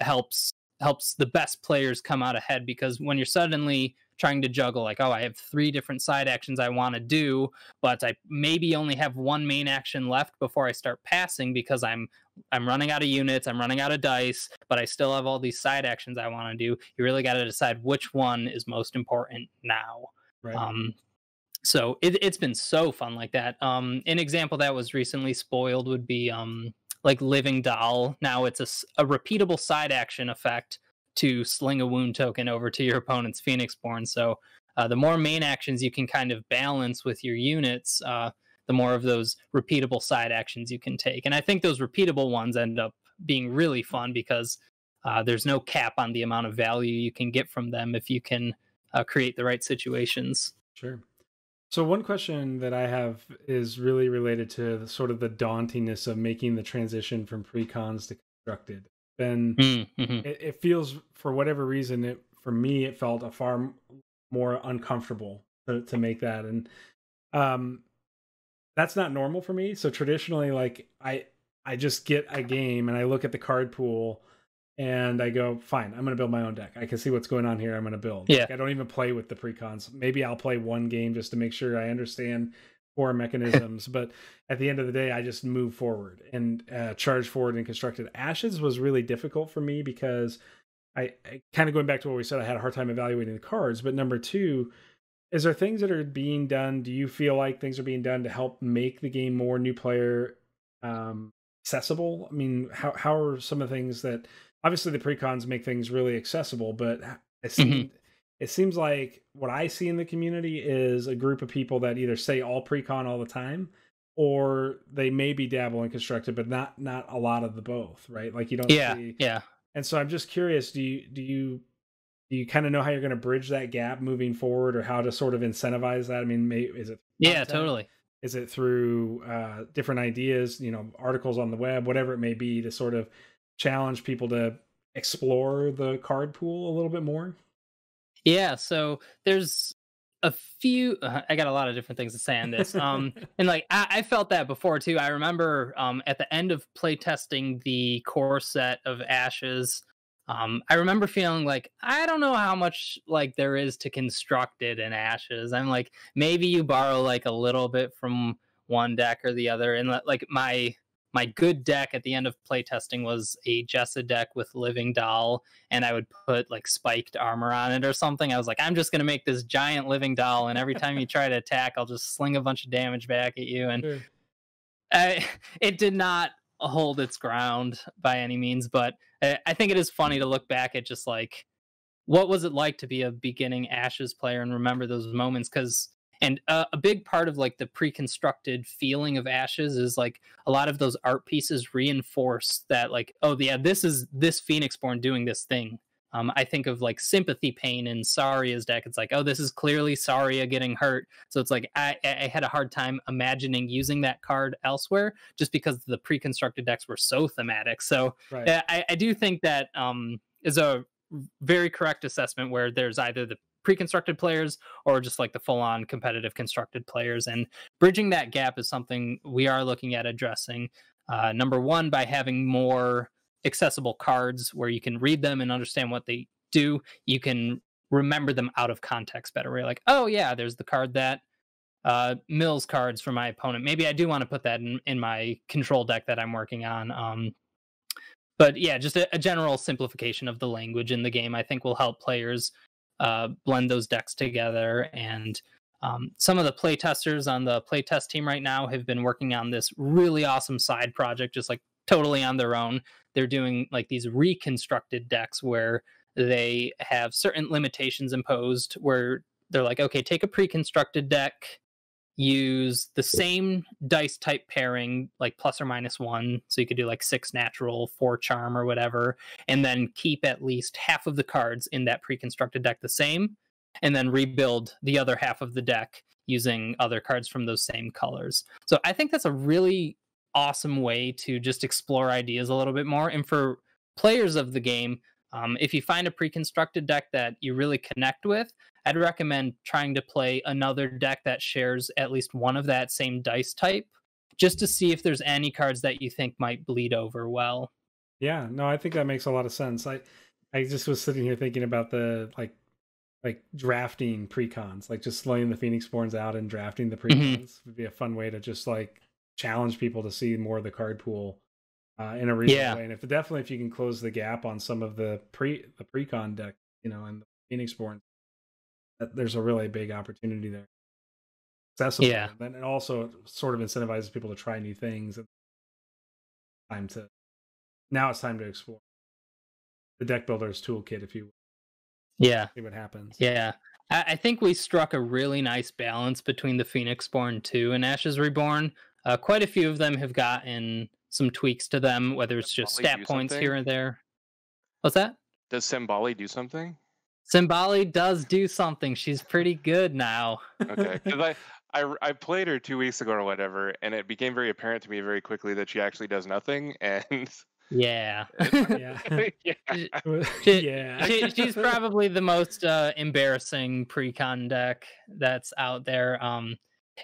helps the best players come out ahead, because when you're suddenly trying to juggle like, oh, I have 3 different side actions I want to do, but I maybe only have 1 main action left before I start passing because I'm running out of units, I'm running out of dice, but I still have all these side actions I want to do. You really got to decide which one is most important now. Right. So it's been so fun like that. An example that was recently spoiled would be like Living Doll. Now it's a repeatable side action effect to sling a wound token over to your opponent's Phoenixborn. So the more main actions you can kind of balance with your units, the more of those repeatable side actions you can take. And I think those repeatable ones end up being really fun because there's no cap on the amount of value you can get from them if you can create the right situations.
Sure. So one question that I have is really related to the sort of the dauntingness of making the transition from pre-cons to constructed. And it feels, for whatever reason, for me, it felt a far more uncomfortable to make that. And that's not normal for me. So traditionally, like I just get a game and I look at the card pool and I go, fine, I'm going to build my own deck. I can see what's going on here. I'm going to build.
Yeah.
Like, I don't even play with the precons. Maybe I'll play one game just to make sure I understand core mechanisms. But at the end of the day, I just move forward and charge forward in constructed. Ashes was really difficult for me because I kind of, going back to what we said, I had a hard time evaluating the cards. But number 2, is there things that are being done? Do you feel like things are being done to help make the game more new player accessible? I mean, how are some of the things that, obviously the precons make things really accessible, but it seems like what I see in the community is a group of people that either say all precon all the time, or they maybe dabble in constructed, but not a lot of the both, right? Like you don't see.
Yeah.
And so I'm just curious, do you kind of know how you're going to bridge that gap moving forward, or how to sort of incentivize that? I mean, is it
content? Totally.
Is it through different ideas, articles on the web, whatever it may be, to sort of challenge people to explore the card pool a little bit more?
Yeah, so there's a few, I got a lot of different things to say on this. And like, I felt that before too. I remember at the end of playtesting the core set of Ashes, I remember feeling like, I don't know how much like there is to constructed in Ashes. I'm like, maybe you borrow like a little bit from one deck or the other. And like my good deck at the end of playtesting was a Jessa deck with Living Doll, and I would put like spiked armor on it or something. I was like, I'm just going to make this giant Living Doll, and every time you try to attack, I'll just sling a bunch of damage back at you. And it did not hold its ground by any means, but I think it is funny to look back at just like, what was it like to be a beginning Ashes player and remember those moments? And a big part of like the pre-constructed feeling of Ashes is like a lot of those art pieces reinforce that, like, oh yeah, this is this Phoenixborn doing this thing. I think of like Sympathy Pain in Saria's deck. It's like, oh, this is clearly Saria getting hurt. So it's like I had a hard time imagining using that card elsewhere just because the pre-constructed decks were so thematic. So I do think that is a very correct assessment where there's either the pre-constructed players or just like the full-on competitive constructed players. And bridging that gap is something we are looking at addressing. Number one, by having more accessible cards where you can read them and understand what they do. You can remember them out of context better. Where you're like, oh yeah, there's the card that mills cards for my opponent. Maybe I do want to put that in my control deck that I'm working on. But yeah, just a general simplification of the language in the game, I think, will help players blend those decks together. And some of the playtesters on the playtest team right now have been working on this really awesome side project, just like totally on their own. They're doing like these reconstructed decks where they have certain limitations imposed where they're like, okay, take a pre-constructed deck, use the same dice type pairing, like plus or minus 1. So you could do like 6 natural, 4 charm or whatever, and then keep at least half of the cards in that pre-constructed deck the same, and then rebuild the other half of the deck using other cards from those same colors. So I think that's a really awesome way to just explore ideas a little bit more. And for players of the game, if you find a pre-constructed deck that you really connect with, I'd recommend trying to play another deck that shares at least one of that same dice type, just to see if there's any cards that you think might bleed over well.
Yeah, no, I think that makes a lot of sense. I just was sitting here thinking about the like drafting precons, like just laying the Phoenixborns out and drafting the precons would be a fun way to just like challenge people to see more of the card pool in a reasonable way. And if you can close the gap on some of the precon deck, and the Phoenixborn, there's a really big opportunity there. Accessible. Yeah. And it also sort of incentivizes people to try new things. Now it's time to explore the deck builder's toolkit, if you will.
Yeah.
See what happens.
Yeah. I think we struck a really nice balance between the Phoenixborn 2 and Ashes Reborn. Quite a few of them have gotten some tweaks to them, whether it's just stat points here and there. What's that?
Does Symbali do something?
Symbali does do something. She's pretty good now.
Okay, because I played her 2 weeks ago or whatever, and it became very apparent to me very quickly that she actually does nothing. And
yeah,
yeah.
She's probably the most embarrassing precon deck that's out there.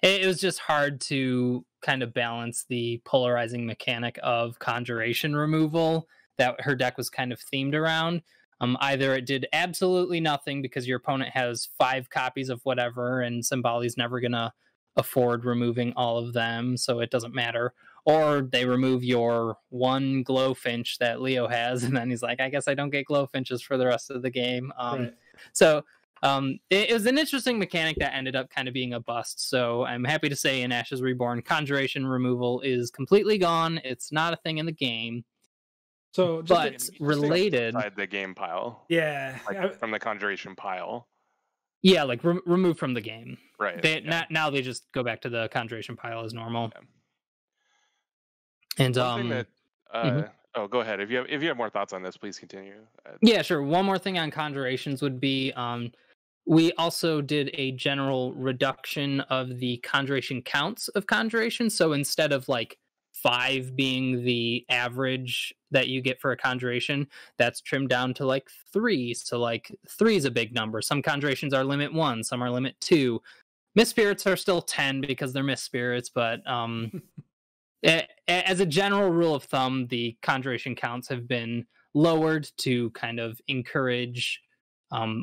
It was just hard to kind of balance the polarizing mechanic of conjuration removal that her deck was kind of themed around. Either it did absolutely nothing because your opponent has 5 copies of whatever, and Symbali's never gonna afford removing all of them, so it doesn't matter. Or they remove your 1 Glowfinch that Leo has, and then he's like, I guess I don't get Glowfinches for the rest of the game. So it was an interesting mechanic that ended up kind of being a bust. So I'm happy to say in Ashes Reborn, conjuration removal is completely gone. It's not a thing in the game.
So,
but related
inside the game pile, from the conjuration pile,
like removed from the game.
Right.
Now they just go back to the conjuration pile as normal. Yeah. And
one thing that go ahead. If you have more thoughts on this, please continue.
Yeah, sure. One more thing on conjurations would be we also did a general reduction of the conjuration counts of conjuration. So instead of like 5 being the average that you get for a conjuration, that's trimmed down to like 3. So like 3 is a big number. Some conjurations are limit 1, some are limit 2. Misspirits are still 10 because they're misspirits, but as a general rule of thumb, the conjuration counts have been lowered to kind of encourage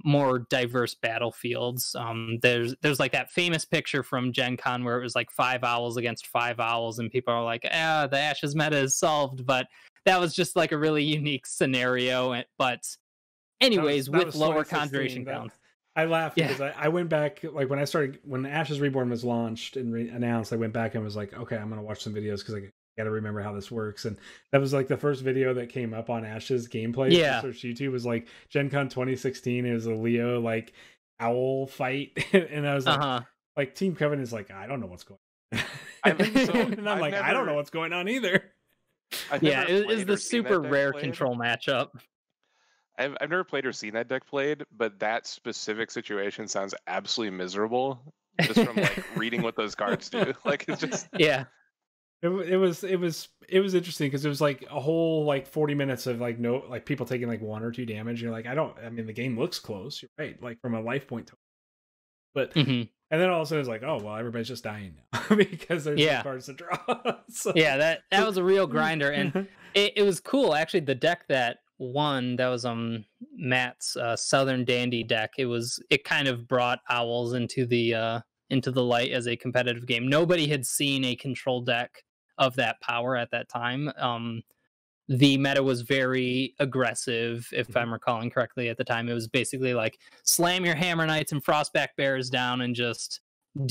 more diverse battlefields. There's like that famous picture from Gen Con where it was like 5 owls against 5 owls, and people are like, the Ashes meta is solved, but that was just like a really unique scenario. But anyways, that was lower conjuration counts.
I laughed because I went back, like when Ashes Reborn was launched and announced, I went back and was like, okay, I'm going to watch some videos because I got to remember how this works. And that was like the first video that came up on Ash's gameplay.
Yeah.
Search YouTube was like Gen Con 2016. It was a Leo like owl fight. And I was like, Team Coven is like, I don't know what's going on. And I'm I don't know what's going on either.
It is the super rare control matchup.
I've never played or seen that deck played, but that specific situation sounds absolutely miserable just from like reading what those cards do. Like it's just
Yeah.
It was interesting because it was like a whole like 40 minutes of like no like people taking like 1 or 2 damage. You're like, I mean the game looks close, you're right, like from a life point total. But
Mhm.
and then all of a sudden it's like, oh well, everybody's just dying now because there's no
Yeah.
cards to draw. So,
Yeah, that was a real grinder, and it was cool actually. The deck that won, that was Matt's Southern Dandy deck. It kind of brought owls into the light as a competitive game. Nobody had seen a control deck of that power at that time. The meta was very aggressive, if I'm recalling correctly at the time. It was basically like slam your Hammer Knights and Frostback Bears down and just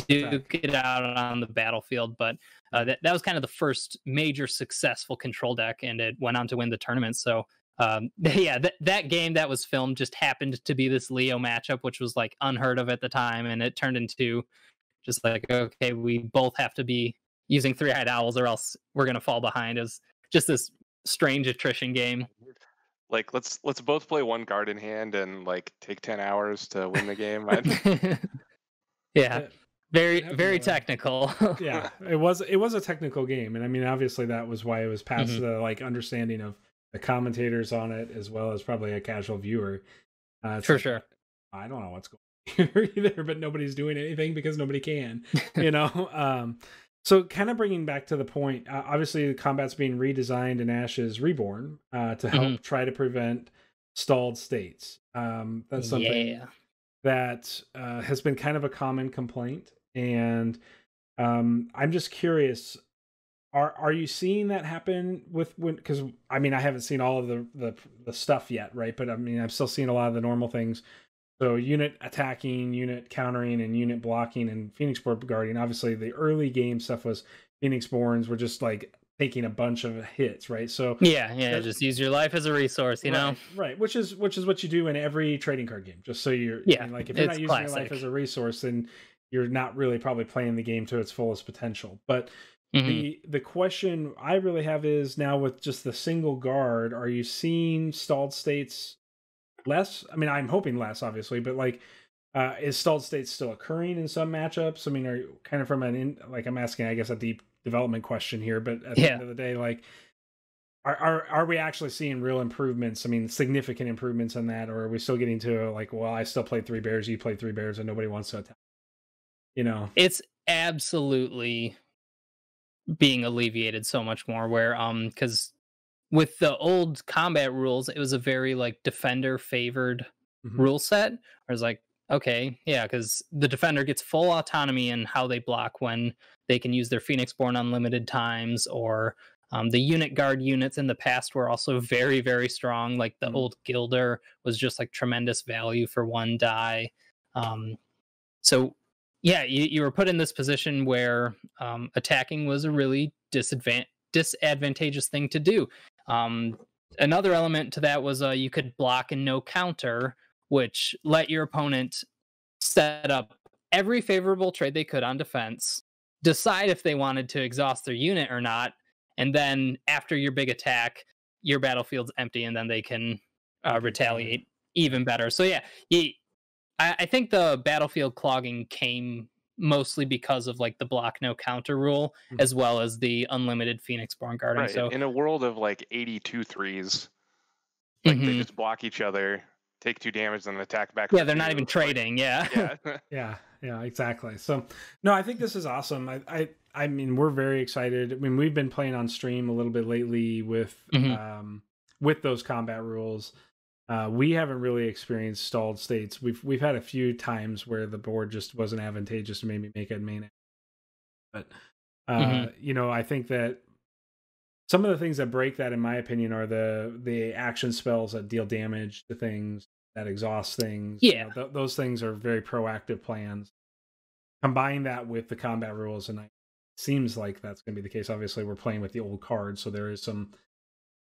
duke it out on the battlefield. But that was kind of the first major successful control deck, and it went on to win the tournament. So yeah, that game that was filmed just happened to be this Leo matchup, which was like unheard of at the time, and it turned into just like, okay, we both have to be using three-eyed owls or else we're gonna fall behind. As just this strange attrition game.
like let's both play one card in hand and like take 10 hours to win the game.
Yeah, very
It
very
happened,
technical.
yeah, it was a technical game, and I mean obviously that was why it was past
Mhm.
the like understanding of the commentators on it as well as probably a casual viewer. It's
For
like,
sure.
I don't know what's going on here either, but nobody's doing anything because nobody can, you know. So kind of bringing back to the point, obviously the combat's being redesigned in Ashes Reborn to help
Mhm.
try to prevent stalled states. That's something
Yeah.
that has been kind of a common complaint, and I'm just curious. Are you seeing that happen with when? Because I mean, I haven't seen all of the stuff yet, right? But I mean, I'm still seeing a lot of the normal things. So unit attacking, unit countering, and unit blocking, and Phoenix Born Guardian. Obviously, the early game stuff was Phoenix Borns were just like taking a bunch of hits, right? So
Yeah, just use your life as a resource, you know?
right, which is what you do in every trading card game. Just so I
Yeah,
mean, like if you're
it's
not using your life
classic.
as a resource, then you're not really probably playing the game to its fullest potential. But
Mhm.
the question I really have is now with just the single guard, are you seeing stalled states less? I mean, I'm hoping less, obviously, but like, is stalled states still occurring in some matchups? I mean, are you kind of from like I'm asking, I guess, a deep development question here, but at the
Yeah.
end of the day, like, are we actually seeing real improvements? I mean, significant improvements in that, or are we still getting to like, well, I still played 3 bears, you played 3 bears, and nobody wants to attack? You know?
It's absolutely being alleviated so much more where cuz with the old combat rules, it was a very like defender favored
Hmm.
rule set. I was like, okay, yeah, because the defender gets full autonomy in how they block when they can use their Phoenix Born unlimited times, or the unit guard units in the past were also very, very strong. Like the
Hmm.
old Gilder was just like tremendous value for 1 die. Um, so yeah, you were put in this position where attacking was a really disadvantageous thing to do. Um, Another element to that was you could block and no counter, which let your opponent set up every favorable trade they could on defense, decide if they wanted to exhaust their unit or not, and then after your big attack, your battlefield's empty, and then they can
Keep going.
retaliate even better. So yeah, I think the battlefield clogging came mostly because of like the block no counter rule,
Mhm.
as well as the unlimited Phoenix Born guarding.
Right.
So
In a world of like 82 threes, like they
mhm.
just block each other, take 2 damage, and attack back
Yeah,
for
they're not even
2. Like,
trading. Yeah.
yeah.
Yeah, yeah, exactly. So, no, I think this is awesome. I mean, we're very excited. I mean, we've been playing on stream a little bit lately
Mhm.
with those combat rules. We haven't really experienced stalled states. We've had a few times where the board just wasn't advantageous to maybe make a main, but
Mhm.
you know, I think that some of the things that break that, in my opinion, are the action spells that deal damage to things, that exhaust things. You
Yeah.
know, those things are very proactive plans. Combine that with the combat rules, and it seems like that's going to be the case. Obviously, we're playing with the old cards, so there is some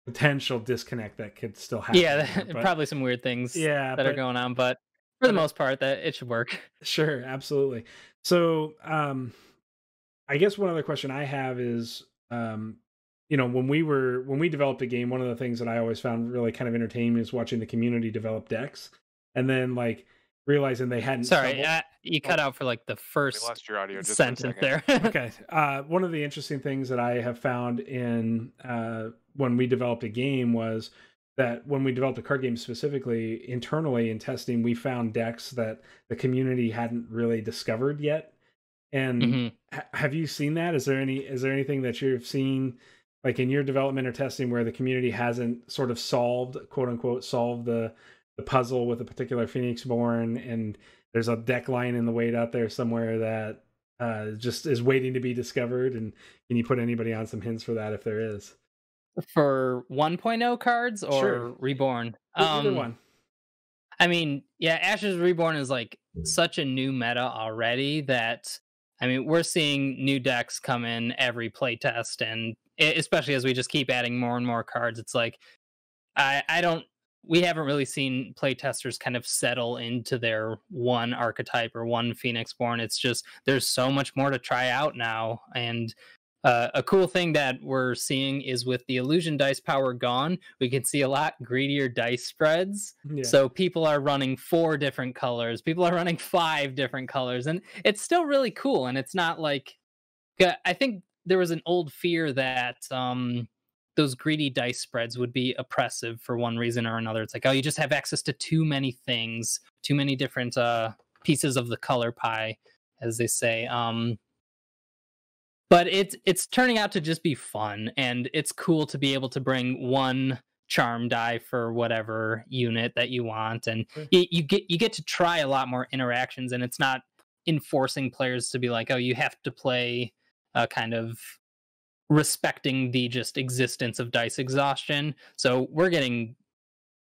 potential disconnect that could still happen
Yeah.
there. But
Probably some weird things
yeah,
that are going on, but for the
but
most part, that it should work.
sure, absolutely. So, I guess one other question I have is, when we developed a game, one of the things that I always found really kind of entertaining is watching the community develop decks, and then like realizing they hadn't
Sorry,
stumbled.
you cut out for like the
We
first
lost your audio just for a
sentence
second.
there.
Okay. One of the interesting things that I have found in when we developed a game was that when we developed a card game specifically internally in testing, we found decks that the community hadn't really discovered yet. And have you seen that? Is there anything that you've seen like in your development or testing where the community hasn't sort of solved, quote unquote, solved the puzzle with a particular Phoenixborn, and there's a deck line in the wait out there somewhere that just is waiting to be discovered? And can you put anybody on some hints for that if there is?
For 1.0 cards or
Sure.
Reborn?
Either one.
I mean, yeah, Ashes Reborn is like such a new meta already that I mean, we're seeing new decks come in every playtest, and especially as we just keep adding more and more cards, it's like I don't. We haven't really seen playtesters kind of settle into their one archetype or one Phoenixborn. It's just there's so much more to try out now, and a cool thing that we're seeing is with the illusion dice power gone, we can see a lot greedier dice spreads.
Yeah.
So people are running 4 different colors, people are running 5 different colors, and it's still really cool. And it's not like I think there was an old fear that those greedy dice spreads would be oppressive for one reason or another. It's like, oh, you just have access to too many things, too many different pieces of the color pie, as they say. But it's turning out to just be fun, and it's cool to be able to bring one charm die for whatever unit that you want, and you get to try a lot more interactions, and it's not enforcing players to be like, oh, you have to play kind of respecting the just existence of dice exhaustion. So we're getting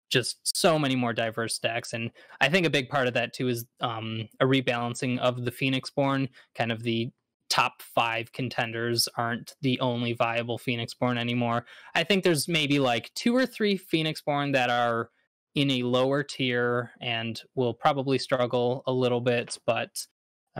just so many more diverse decks, and I think a big part of that too is a rebalancing of the Phoenixborn. Kind of the top 5 contenders aren't the only viable Phoenixborn anymore. I think there's maybe like 2 or 3 Phoenixborn that are in a lower tier and will probably struggle a little bit, but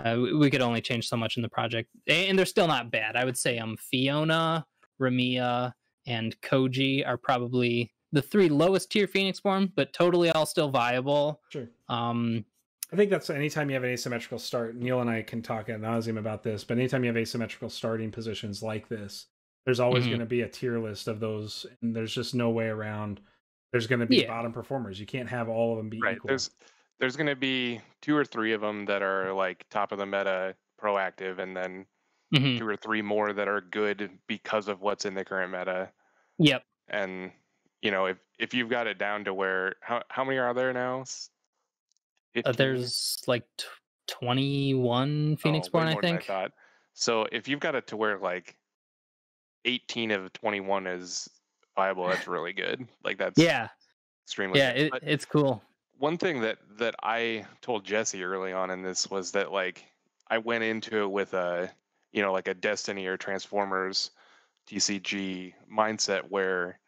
we could only change so much in the project, and they're still not bad. I would say Fiona, Ramia, and Koji are probably the 3 lowest tier Phoenixborn, but totally all still viable.
Sure. I think that's anytime you have an asymmetrical start. Neil and I can talk ad nauseum about this, but anytime you have asymmetrical starting positions like this, there's always going to be a tier list of those, and there's just no way around. There's going to be bottom performers. You can't have all of them be equal.
There's going to be 2 or 3 of them that are like top of the meta, proactive, and then 2 or 3 more that are good because of what's in the current meta.
Yep.
And if you've got it down to where how many are there now?
There's like 21 Phoenixborn, I think.
I thought. So if you've got it to where like 18 of 21 is viable, that's really good. Like that's extremely good.
It's cool.
One thing that I told Jesse early on in this was that like I went into it with a like a Destiny or Transformers TCG mindset where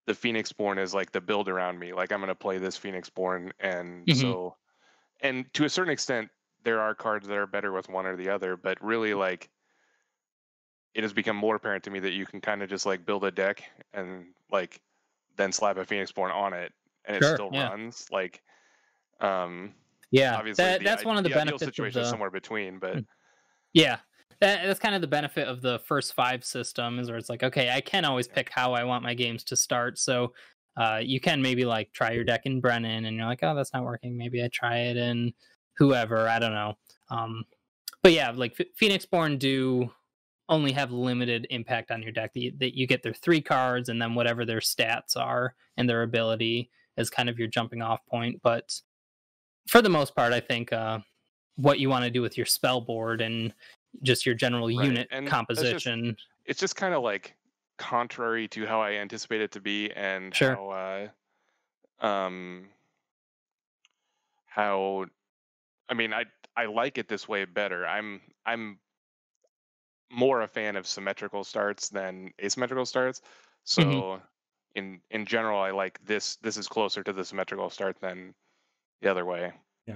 the Phoenixborn is like the build around me. Like I'm going to play this Phoenixborn, and so. And to a certain extent, there are cards that are better with one or the other, but really, like, it has become more apparent to me that you can kind of just like build a deck and like then slap a Phoenixborn on it, and it still runs. Like, obviously,
that's one of the benefits.
Situation is somewhere between, but
that's kind of the benefit of the first 5 system, is where it's like, okay, I can always pick how I want my games to start. So you can maybe like try your deck in Brennan, and you're like, oh, that's not working. Maybe I try it in whoever. I don't know. But yeah, like Phoenixborn do only have limited impact on your deck. That you get their 3 cards, and then whatever their stats are and their ability is kind of your jumping off point. But for the most part, I think what you want to do with your spell board and just your general unit composition.
It's just kind of like contrary to how I anticipate it to be, and how I mean I like it this way better. I'm more a fan of symmetrical starts than asymmetrical starts. So in general, I like this is closer to the symmetrical start than the other way.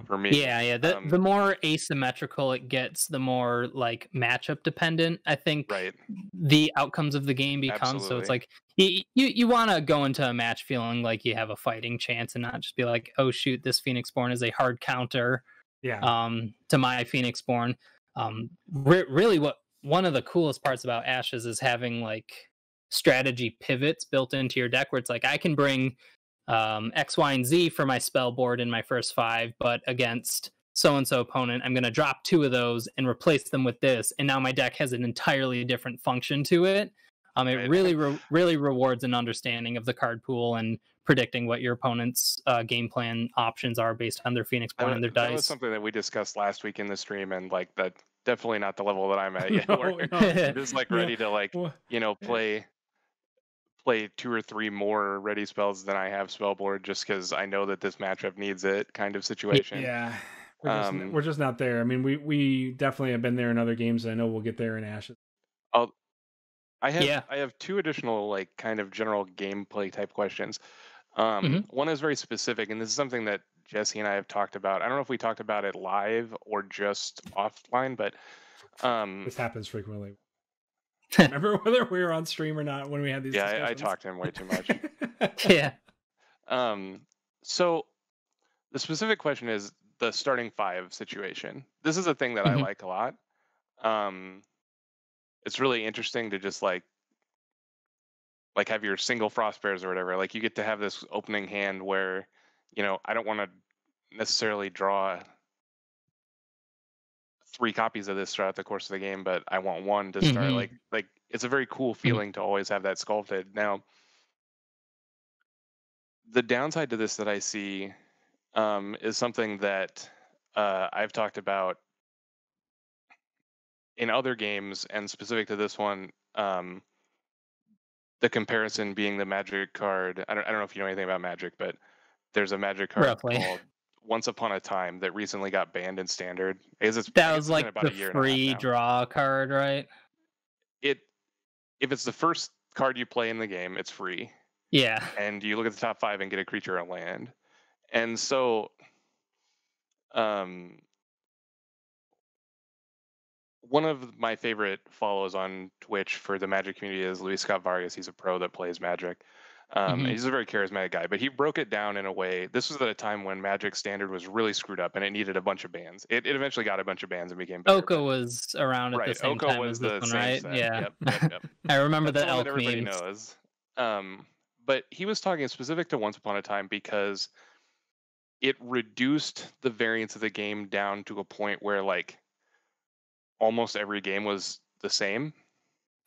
for me.
Yeah. The more asymmetrical it gets, the more like matchup dependent I think the outcomes of the game become. So it's like you want to go into a match feeling like you have a fighting chance and not just be like, oh shoot, this Phoenixborn is a hard counter to my Phoenixborn. Really what one of the coolest parts about Ashes is having like strategy pivots built into your deck where it's like I can bring X, Y, and Z for my spell board in my first 5, but against so-and-so opponent, I'm going to drop 2 of those and replace them with this, and now my deck has an entirely different function to it. It really rewards an understanding of the card pool and predicting what your opponent's game plan options are based on their Phoenixborn and their dice.
That was something that we discussed last week in the stream, and like that definitely not the level that I'm at yet. I'm just like ready to like play 2 or 3 more ready spells than I have spell board just because I know that this matchup needs it kind of situation.
Yeah, we're just not there. I mean, we definitely have been there in other games. And I know we'll get there in Ashes.
I have 2 additional like kind of general gameplay type questions. One is very specific, and this is something that Jesse and I have talked about. I don't know if we talked about it live or just offline, but
this happens frequently. Remember whether we were on stream or not when we had these discussions?
I talked to him way too much.
Yeah.
So the specific question is the starting 5 situation. This is a thing that I like a lot. It's really interesting to just like have your single frost bears or whatever. Like you get to have this opening hand where, I don't want to necessarily draw 3 copies of this throughout the course of the game, but I want 1 to start. Like it's a very cool feeling to always have that sculpted. Now, the downside to this that I see is something that I've talked about in other games, and specific to this one, the comparison being the Magic card. I don't know if you know anything about Magic, but there's a Magic card called Once Upon a Time that recently got banned in Standard.
That was like the free draw card, right?
If it's the first card you play in the game, it's free.
Yeah.
And you look at the top 5 and get a creature or land. And so one of my favorite follows on Twitch for the Magic community is Luis Scott Vargas. He's a pro that plays Magic. He's a very charismatic guy, but he broke it down in a way. This was at a time when Magic Standard was really screwed up and it needed a bunch of bans. It eventually got a bunch of bans and became better.
Oko was around at the same time as this one, right?
Set.
Yeah.
Yep.
I remember the elk
everybody
memes.
knows. But he was talking specific to Once Upon a Time because it reduced the variance of the game down to a point where like almost every game was the same.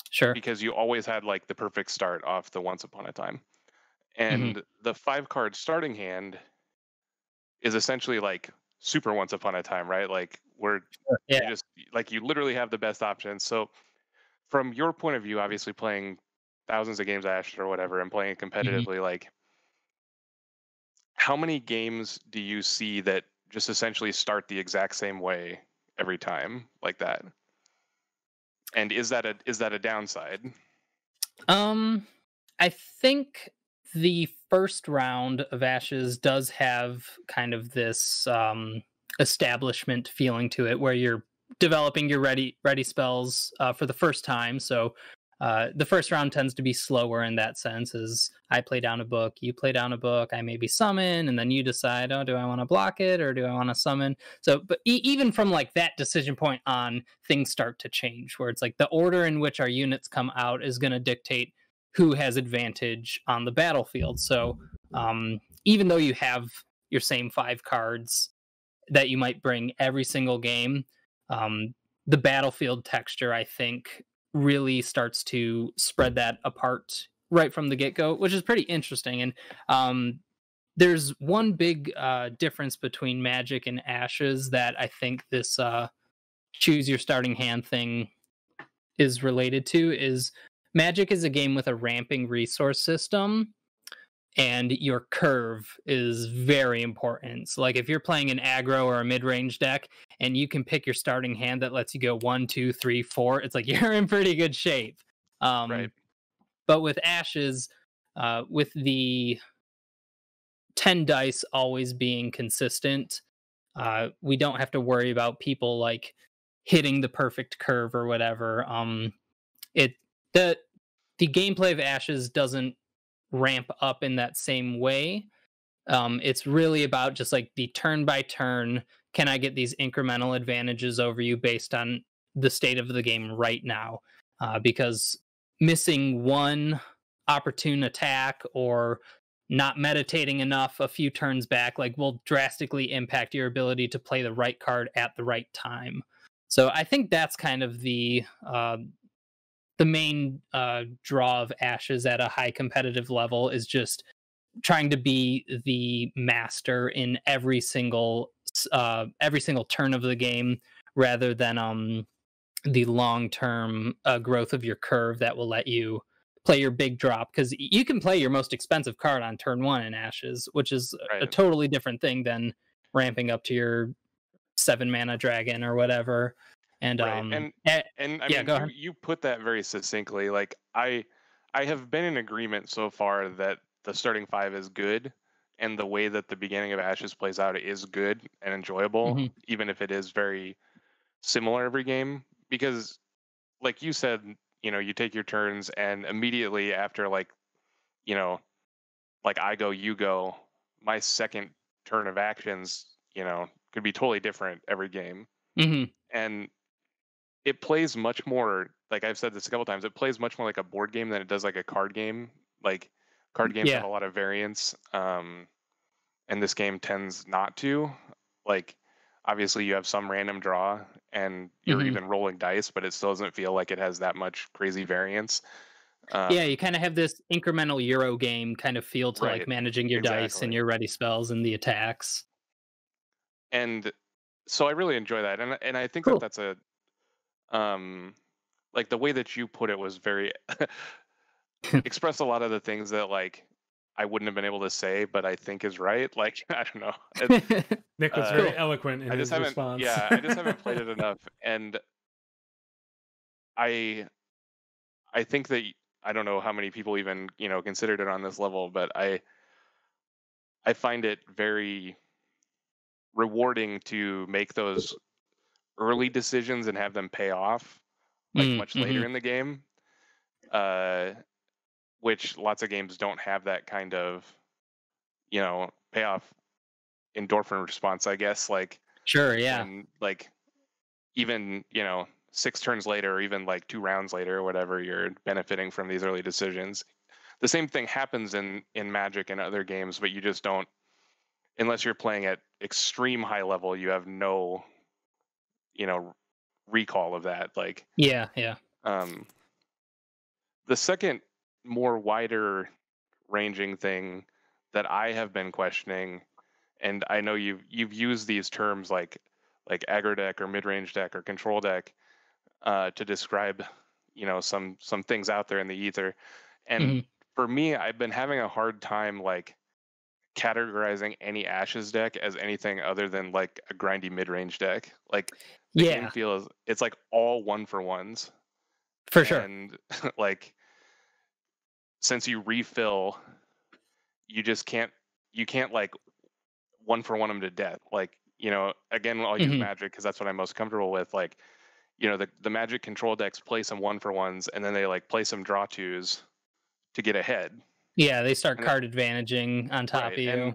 Sure.
Because you always had like the perfect start off the Once Upon a Time. And the 5-card starting hand is essentially like super Once Upon a Time, right? Like you just like you literally have the best options. So from your point of view, obviously playing thousands of games of Ashes or whatever and playing it competitively, like how many games do you see that just essentially start the exact same way every time like that? And is that a downside?
I think the first round of Ashes does have kind of this establishment feeling to it where you're developing your ready spells for the first time. So the first round tends to be slower in that sense, as I play down a book, you play down a book, I maybe summon, and then you decide, oh, do I want to block it or do I want to summon? So, but even from like that decision point on, things start to change, where it's like the order in which our units come out is going to dictate who has advantage on the battlefield. So even though you have your same 5 cards that you might bring every single game, the battlefield texture, I think, really starts to spread that apart right from the get-go, which is pretty interesting. And there's one big difference between Magic and Ashes that I think this choose your starting hand thing is related to, is Magic is a game with a ramping resource system, and your curve is very important. So like if you're playing an aggro or a mid-range deck and you can pick your starting hand that lets you go 1, 2, 3, 4, it's like you're in pretty good shape.
Right.
But with Ashes, with the 10 dice always being consistent, we don't have to worry about people like hitting the perfect curve or whatever. It the gameplay of Ashes doesn't ramp up in that same way. It's really about just like the turn by turn. Can I get these incremental advantages over you based on the state of the game right now? Because missing one opportune attack or not meditating enough a few turns back like will drastically impact your ability to play the right card at the right time. So I think that's kind of the main draw of Ashes at a high competitive level, is just trying to be the master in every single turn of the game, rather than the long-term growth of your curve that will let you play your big drop, because you can play your most expensive card on turn 1 in Ashes, which is a totally different thing than ramping up to your 7 mana dragon or whatever. And
and I mean, you put that very succinctly. Like I have been in agreement so far that the starting 5 is good, and the way that the beginning of Ashes plays out is good and enjoyable, even if it is very similar every game. Because, like you said, you take your turns, and immediately after, like I go, you go, my second turn of actions, could be totally different every game. And it plays much more, like I've said this a couple times, it plays much more like a board game than it does like a card game. Like card games have a lot of variance, and this game tends not to. Like obviously you have some random draw and you're even rolling dice, but it still doesn't feel like it has that much crazy variance.
You kind of have this incremental Euro game kind of feel to like managing your dice and your ready spells and the attacks.
And so I really enjoy that, and I think that's a like the way that you put it was very expressed a lot of the things that like I wouldn't have been able to say, but I think is right. Like I don't know.
Nick was very eloquent in his response.
Yeah, I just haven't played it enough, and I think that I don't know how many people even considered it on this level, but I find it very rewarding to make those early decisions and have them pay off like much later in the game, which lots of games don't have that kind of payoff endorphin response, I guess. Like when, like even 6 turns later, or even like 2 rounds later or whatever, you're benefiting from these early decisions. The same thing happens in Magic and other games, but you just don't, unless you're playing at extreme high level, you have no recall of that. Like the second more wider ranging thing that I have been questioning, and I know you've used these terms like aggro deck or mid-range deck or control deck to describe some things out there in the ether, and for me, I've been having a hard time like categorizing any Ashes deck as anything other than like a grindy mid-range deck. Like the game feels, it's like all 1-for-1s
for sure,
and like since you refill, you can't like 1-for-1 them to death. Like again, I'll use Magic because that's what I'm most comfortable with. Like the Magic control decks play some 1-for-1s, and then they like play some draw 2s to get ahead.
Yeah, they start card advantaging on top of you.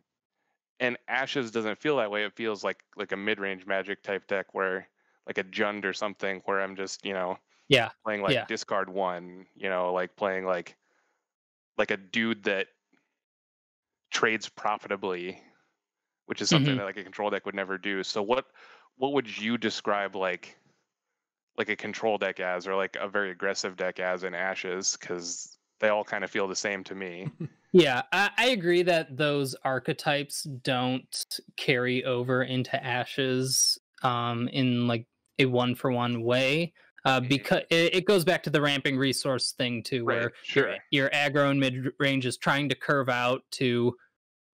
And Ashes doesn't feel that way. It feels like a mid-range Magic type deck where like a Jund or something, where I'm just playing like discard 1, like playing like a dude that trades profitably, which is something that like a control deck would never do. So what would you describe like a control deck as, or like a very aggressive deck as in Ashes? Because they all kind of feel the same to me.
Yeah, I agree that those archetypes don't carry over into Ashes in like a 1-for-1 way. Because it goes back to the ramping resource thing too, where your aggro and mid range is trying to curve out to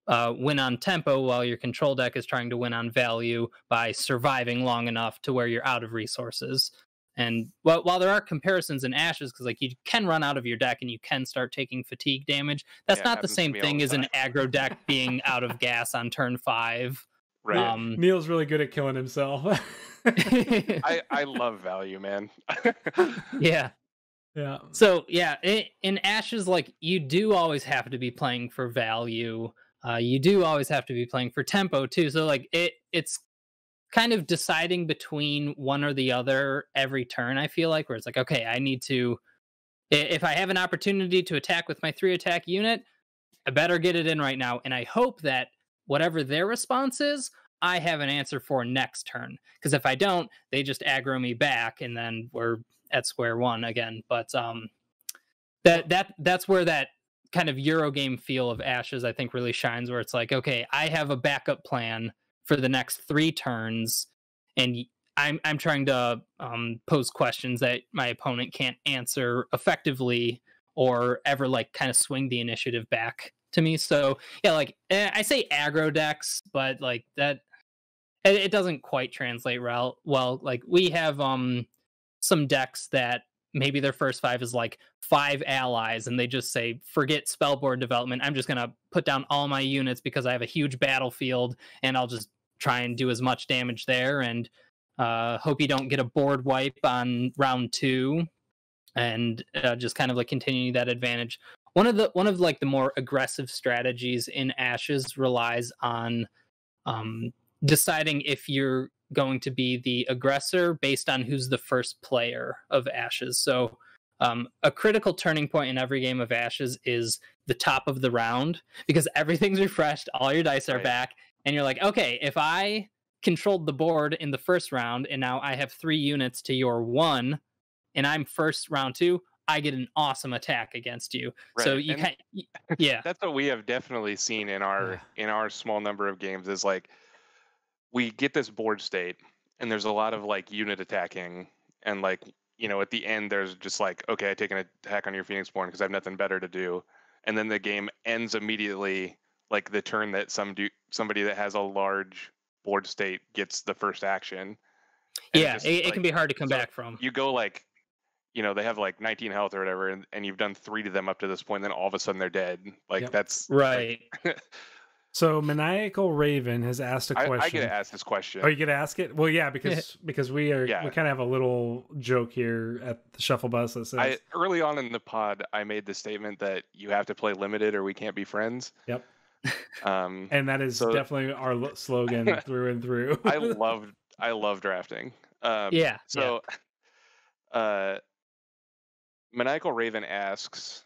win on tempo, while your control deck is trying to win on value by surviving long enough to where you're out of resources. And while there are comparisons in Ashes, because like you can run out of your deck and you can start taking fatigue damage, that's not the same thing as an aggro deck being out of gas on turn 5.
Right.
Neil's really good at killing himself.
I love value, man.
Yeah.
Yeah.
So yeah, in Ashes, like you do always have to be playing for value. You do always have to be playing for tempo too. So like it's kind of deciding between one or the other every turn. I feel like where it's like, okay, I need to. If I have an opportunity to attack with my 3 attack unit, I better get it in right now. And I hope that whatever their response is, I have an answer for next turn. Because if I don't, they just aggro me back, and then we're at square one again. But that's where that kind of Eurogame feel of Ashes, I think, really shines, where it's like, okay, I have a backup plan for the next 3 turns, and I'm trying to pose questions that my opponent can't answer effectively or ever like kind of swing the initiative back to me. So yeah, like I say aggro decks, but like that it doesn't quite translate well. Like we have some decks that maybe their first 5 is like 5 allies, and they just say forget spellboard development. I'm just gonna put down all my units because I have a huge battlefield, and I'll just try and do as much damage there, and hope you don't get a board wipe on round 2, and just kind of like continue that advantage. One of like the more aggressive strategies in Ashes relies on deciding if you're going to be the aggressor based on who's the first player of Ashes. So a critical turning point in every game of Ashes is the top of the round, because everything's refreshed, all your dice are back, and you're like, okay, if I controlled the board in the first round and now I have 3 units to your 1, and I'm first round 2, I get an awesome attack against you. Right. So you can, yeah.
That's what we have definitely seen in our small number of games, is like we get this board state and there's a lot of like unit attacking, and like, you know, at the end there's just like, okay, I take an attack on your Phoenixborn because I have nothing better to do, and then the game ends immediately, like the turn that somebody that has a large board state gets the first action.
Yeah, it can be hard to come back from.
You go like, you know, they have like 19 health or whatever, and you've done 3 to them up to this point, and then all of a sudden they're dead. Like that's
right.
Like,
so Maniacal Raven has asked a question.
I get to ask this question.
Oh, you get to ask it? Well, yeah, because we kind of have a little joke here at the Shuffle Bus that says,
early on in the pod, I made the statement that you have to play limited or we can't be friends.
Yep. And that is definitely our slogan through and through.
I love drafting. Maniacal Raven asks,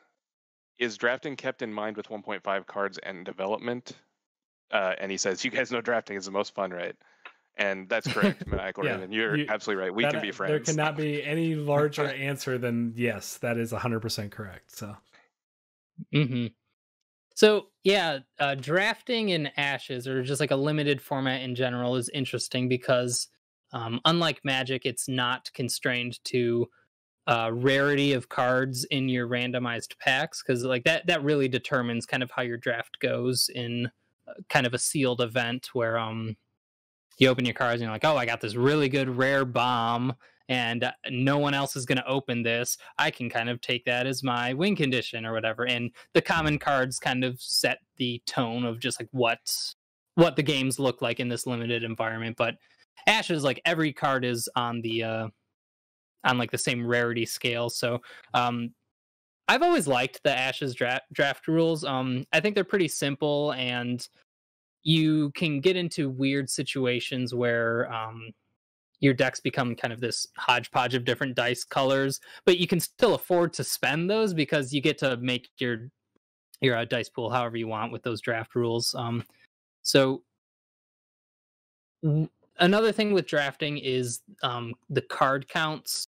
is drafting kept in mind with 1.5 cards and development? And he says, you guys know drafting is the most fun, right? And that's correct, Maniacal Raven. You're absolutely right. We can be friends.
There cannot be any larger answer than yes, that is 100% correct. So,
So yeah, drafting in Ashes, or just like a limited format in general, is interesting because unlike Magic, it's not constrained to rarity of cards in your randomized packs, because like that really determines kind of how your draft goes in kind of a sealed event where you open your cards and you're like, oh, I got this really good rare bomb and no one else is going to open this. I can kind of take that as my win condition or whatever. And the common cards kind of set the tone of just like what the games look like in this limited environment. But Ashes, like every card is on the on like the same rarity scale. So I've always liked the Ashes draft rules. I think they're pretty simple, and you can get into weird situations where your decks become kind of this hodgepodge of different dice colors, but you can still afford to spend those because you get to make your dice pool however you want with those draft rules. So another thing with drafting is the card counts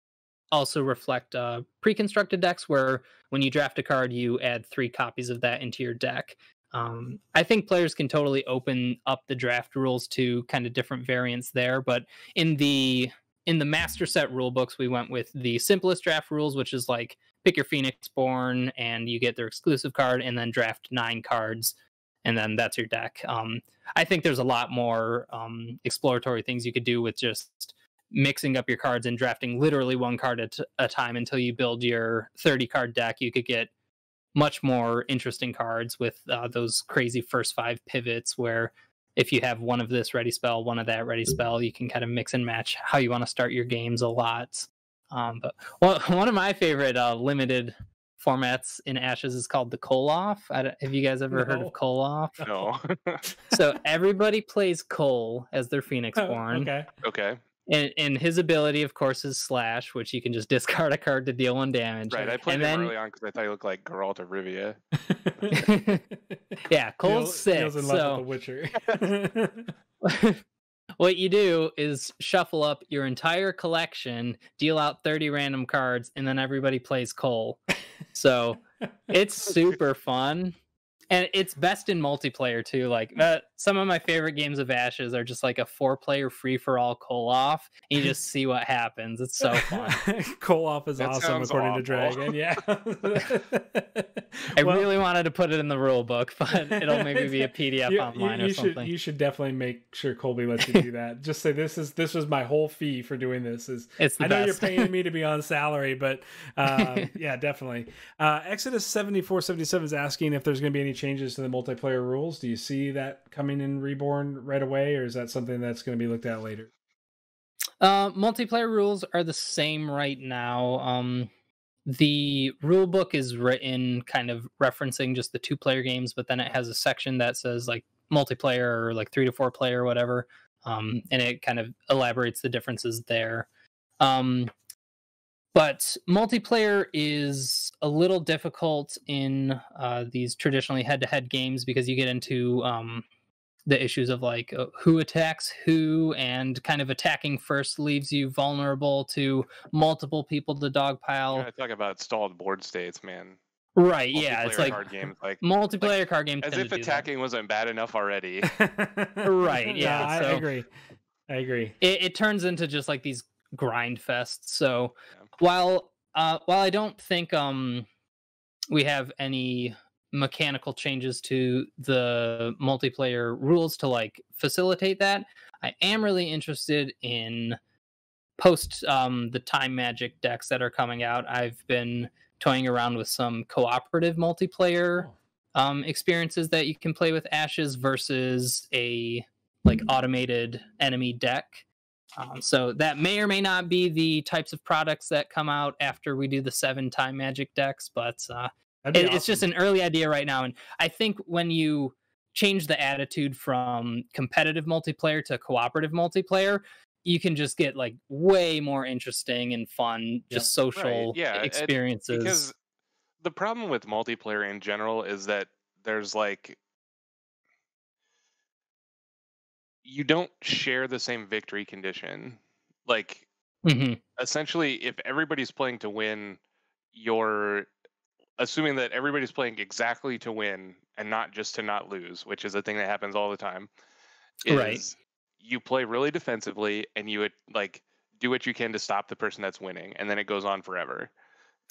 also reflect pre-constructed decks, where when you draft a card, you add 3 copies of that into your deck. I think players can totally open up the draft rules to kind of different variants there, but in the master set rule books, we went with the simplest draft rules, which is like pick your Phoenixborn and you get their exclusive card, and then draft 9 cards, and then that's your deck. I think there's a lot more exploratory things you could do with just mixing up your cards and drafting literally 1 card at a time until you build your 30 card deck. You could get much more interesting cards with those crazy first 5 pivots where if you have one of this ready spell, one of that ready spell, you can kind of mix and match how you want to start your games a lot. But one of my favorite limited formats in Ashes is called the Koloff. Have you guys ever heard of Koloff?
No.
So everybody plays Cole as their Phoenixborn.
Okay.
And his ability, of course, is Slash, which you can just discard a card to deal 1 damage.
Right, I played him early on because I thought he looked like Geralt of Rivia.
Yeah, Cole's sick.
Feels in love with the
Witcher. What you do is shuffle up your entire collection, deal out 30 random cards, and then everybody plays Cole. So it's super fun. And it's best in multiplayer too. Like some of my favorite games of Ashes are just like a 4-player free-for-all Koloff. And you just see what happens. It's so fun.
Koloff is awesome according to Dragon. Yeah.
I really wanted to put it in the rule book, but it'll maybe be a PDF online or something.
You should definitely make sure Colby lets you do that. Just say this was my whole fee for doing this. I know you're paying me to be on salary, but yeah, definitely. Exodus 7477 is asking if there's going to be any changes to the multiplayer rules. Do you see that coming in Reborn right away, or is that something that's going to be looked at later?
Multiplayer rules are the same right now. The rule book is written kind of referencing just the 2-player games, but then it has a section that says like multiplayer or like 3 to 4 player or whatever, and it kind of elaborates the differences there. But multiplayer is a little difficult in these traditionally head-to-head games because you get into the issues of like who attacks who, and kind of attacking first leaves you vulnerable to multiple people to dogpile.
I talk about stalled board states, man.
Right, yeah, it's like
card games, like
multiplayer card games.
As if attacking wasn't bad enough already.
Right, yeah.
I agree.
It turns into just like these grind fests. So while I don't think we have any mechanical changes to the multiplayer rules to like facilitate that, I am really interested in post the time magic decks that are coming out. I've been toying around with some cooperative multiplayer experiences that you can play with Ashes versus a like automated enemy deck. So that may or may not be the types of products that come out after we do the 7 time magic decks, but it's just an early idea right now. And I think when you change the attitude from competitive multiplayer to cooperative multiplayer, you can just get like way more interesting and fun, just social experiences.
Because the problem with multiplayer in general is that there's like, you don't share the same victory condition. Like, essentially, if everybody's playing to win, you're assuming that everybody's playing exactly to win and not just to not lose, which is a thing that happens all the time. You play really defensively and you would like do what you can to stop the person that's winning, and then it goes on forever.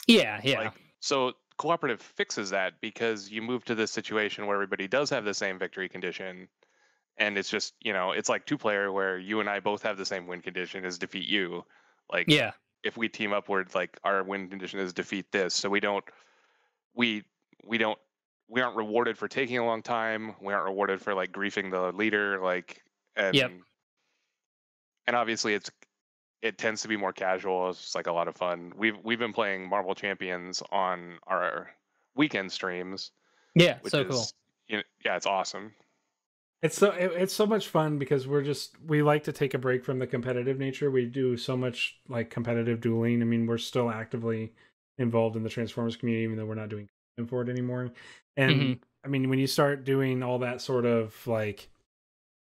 Yeah.
Like, so cooperative fixes that because you move to this situation where everybody does have the same victory condition. And it's just, it's like 2-player where you and I both have the same win condition is defeat you. Like, if we team up, where like our win condition is defeat this. So we aren't rewarded for taking a long time. We aren't rewarded for like griefing the leader. Like, and obviously it tends to be more casual. It's just like a lot of fun. We've been playing Marvel Champions on our weekend streams.
Yeah, so cool.
It's awesome.
It's so much fun because we like to take a break from the competitive nature. We do so much like competitive dueling. I mean, we're still actively involved in the Transformers community, even though we're not doing for it anymore. And I mean, when you start doing all that sort of like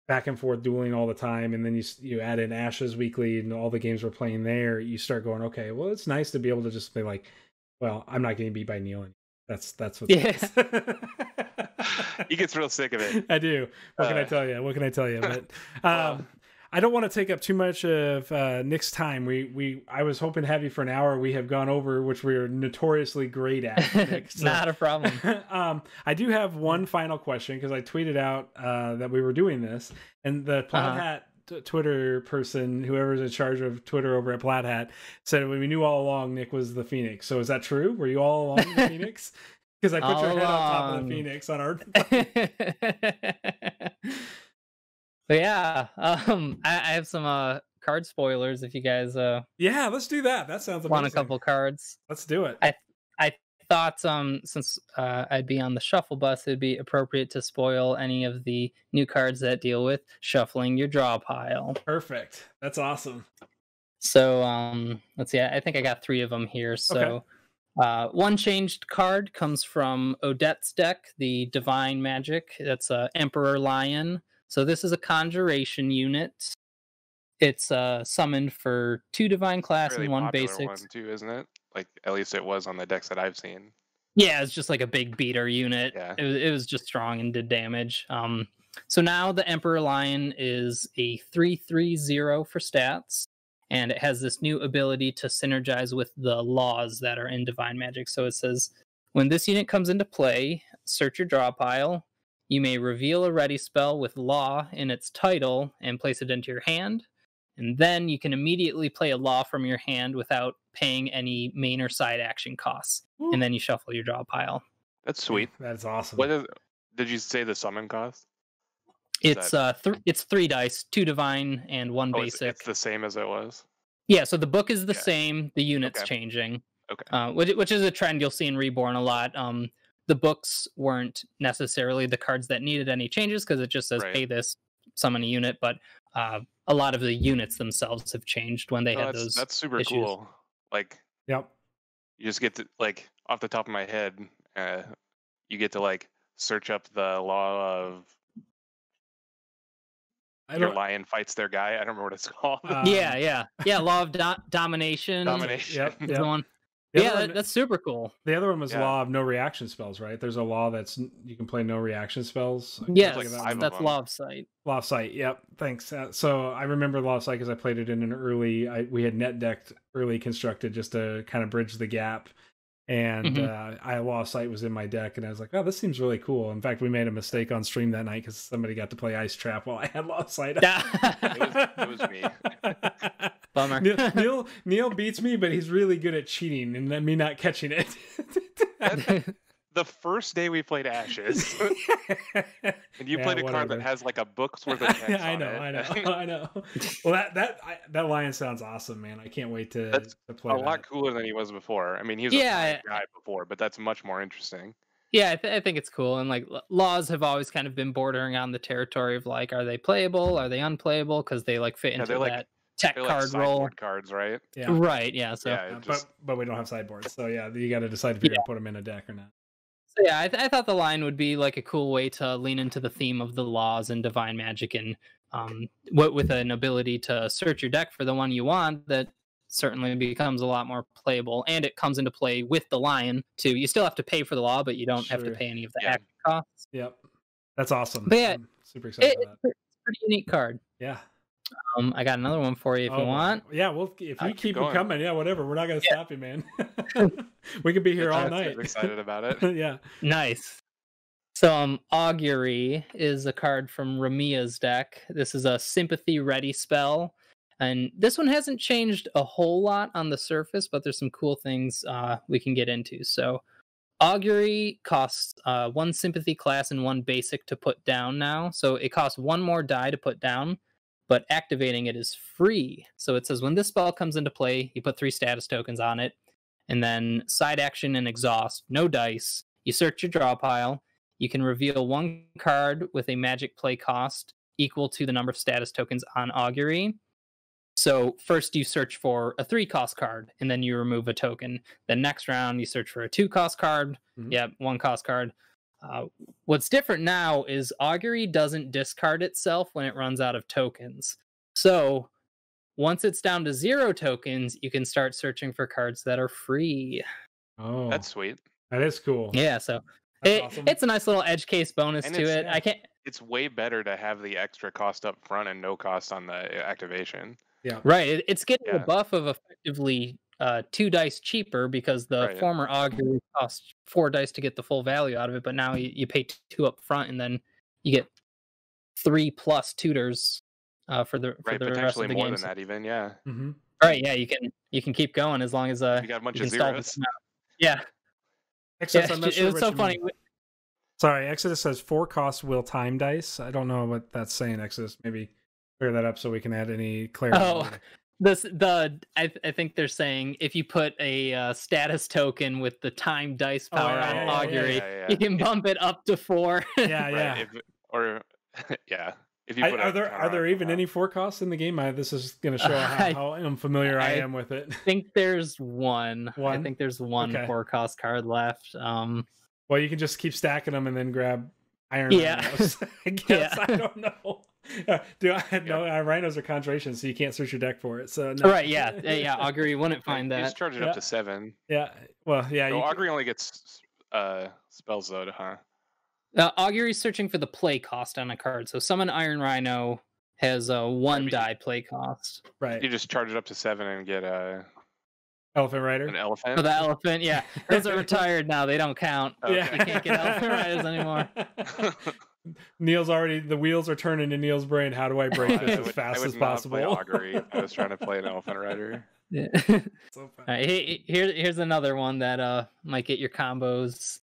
back and forth dueling all the time, and then you add in Ashes Weekly and all the games we're playing there, you start going, okay, well, it's nice to be able to just be like, well, I'm not getting beat by Neil anymore. That's what.
Yeah.
He gets real sick of it.
I do. What can I tell you? But I don't want to take up too much of Nick's time. I was hoping to have you for an hour. We have gone over, which we are notoriously great at, Nick, so.
Not a problem.
I do have one final question because I tweeted out that we were doing this, and the Plaid Hat Twitter person, whoever's in charge of Twitter over at Plaid Hat, said we knew all along Nick was the Phoenix. So is that true? Were you all along the Phoenix? Because I put your head on top of the Phoenix on our.
But yeah, I have some card spoilers if you guys
Yeah, let's do that. That sounds amazing.
want a couple cards.
Let's do it.
I thought since I'd be on the shuffle bus, it'd be appropriate to spoil any of the new cards that deal with shuffling your draw pile.
Perfect. That's awesome.
So let's see. I think I got 3 of them here. So one changed card comes from Odette's deck, the Divine Magic. That's Emperor Lion. So this is a conjuration unit. It's summoned for 2 divine class
Really
and 1
popular
basic.
one too, isn't it? Like at least it was on the decks that I've seen.
Yeah, it's just like a big beater unit.
Yeah.
It was just strong and did damage. So now the Emperor Lion is a 3/3/0 for stats, and it has this new ability to synergize with the laws that are in Divine Magic. So it says, when this unit comes into play, search your draw pile. You may reveal a ready spell with law in its title and place it into your hand. And then you can immediately play a law from your hand without paying any main or side action costs.
Ooh.
And then you shuffle your draw pile.
That's sweet.
That's awesome.
Did you say the summon cost?
It's it's 3 dice, 2 divine and 1 basic.
It's the same as it was.
Yeah, so the book is the same, the unit's changing.
Okay.
Which is a trend you'll see in Reborn a lot. The books weren't necessarily the cards that needed any changes because it just says pay this, summon a unit, but a lot of the units themselves have changed when they had those.
That's super
issues.
cool. Like,
yep.
You just get to, like, off the top of my head, you get to like search up the law of your lion fights their guy. I don't remember what it's called.
Yeah. Law of domination.
Domination.
Yep.
Is the one. That's super cool.
The other one was law of no reaction spells, right? There's a law that's you can play no reaction spells.
Yes, that's law of sight.
Law of sight. Yep. Thanks. So I remember law of sight because I played it in an early. We had net decked early constructed just to kind of bridge the gap, and law of sight was in my deck, and I was like, oh, this seems really cool. In fact, we made a mistake on stream that night because somebody got to play Ice Trap while I had law of sight.
It was me.
Bummer.
Neil beats me, but he's really good at cheating and me not catching it.
The first day we played Ashes, and you played a card that has like a book's worth of text
I know. Well, that lion sounds awesome, man. I can't wait to play.
That's a lot cooler than he was before. I mean, he was a guy before, but that's much more interesting.
Yeah, I think it's cool. And like laws have always kind of been bordering on the territory of like, are they playable? Are they unplayable? Because they like fit into that tech card role.
Cards, right?
Yeah. Right. Yeah. So,
but we don't have sideboards, so yeah, you got to decide if you're gonna put them in a deck or not.
So yeah, I thought the line would be like a cool way to lean into the theme of the laws and Divine Magic, and with an ability to search your deck for the one you want, that certainly becomes a lot more playable. And it comes into play with the lion too. You still have to pay for the law, but you don't have to pay any of the action costs.
Yep, that's awesome.
But yeah,
I'm super excited about that.
It's a pretty unique card.
Yeah.
I got another one for you if you want.
Yeah, well, if you keep them coming, whatever. We're not going to stop you, man. We could be here all night.
I'm excited about it.
Yeah.
Nice. So, Augury is a card from Ramia's deck. This is a Sympathy Ready spell. And this one hasn't changed a whole lot on the surface, but there's some cool things we can get into. So, Augury costs 1 Sympathy class and 1 basic to put down now. So, it costs 1 more die to put down, but activating it is free. So it says when this spell comes into play, you put 3 status tokens on it, and then side action and exhaust, no dice. You search your draw pile. You can reveal 1 card with a magic play cost equal to the number of status tokens on Augury. So first you search for a 3-cost card, and then you remove a token. Then next round you search for a 2-cost card. Yeah, 1-cost card. What's different now is Augury doesn't discard itself when it runs out of tokens. So once it's down to 0 tokens, you can start searching for cards that are free.
Oh,
that's sweet.
That is cool.
Yeah, so
awesome.
It's a nice little edge case bonus to it. I can't.
It's way better to have the extra cost up front and no cost on the activation.
Yeah,
right. It's getting the buff of effectively 2 dice cheaper because the former Augury cost 4 dice to get the full value out of it, but now you pay 2 up front and then you get 3 plus tutors for the rest of the
more
game.
Than that even, yeah.
Mm-hmm.
Right, yeah, you can keep going as long as
you got a bunch of zeros.
Yeah.
Except I'm not sure
it was so funny.
Sorry, Exodus says 4 cost will time dice. I don't know what that's saying, Exodus. Maybe clear that up so we can add any clarity.
Oh, I think they're saying if you put a status token with the time dice power on Augury, you can bump it up to 4.
Yeah.
Yeah. If you put
are there even any 4 costs in the game? This is going to show how unfamiliar I am with it.
I think there's one. I think there's one 4 cost card left.
Well, you can just keep stacking them and then grab iron rhinos. I guess. I don't know. Rhinos are conjuration, so you can't search your deck for it. So
right, yeah. Augury wouldn't find that.
You just charge it up to 7.
Yeah. Well, yeah.
No, Augury only gets spells though, huh?
Augury's searching for the play cost on a card. So Summon Iron Rhino has a 1 die play cost.
Right.
You just charge it up to 7 and get
Elephant Rider.
An elephant.
Oh, the elephant, yeah. Those are retired now. They don't count.
Okay.
Yeah, you can't get elephant riders anymore.
The wheels are turning in Neil's brain. How do I break this as fast as possible?
I would not play Augury. I was trying to play an elephant rider.
Yeah. So all right, here's another one that might get your combos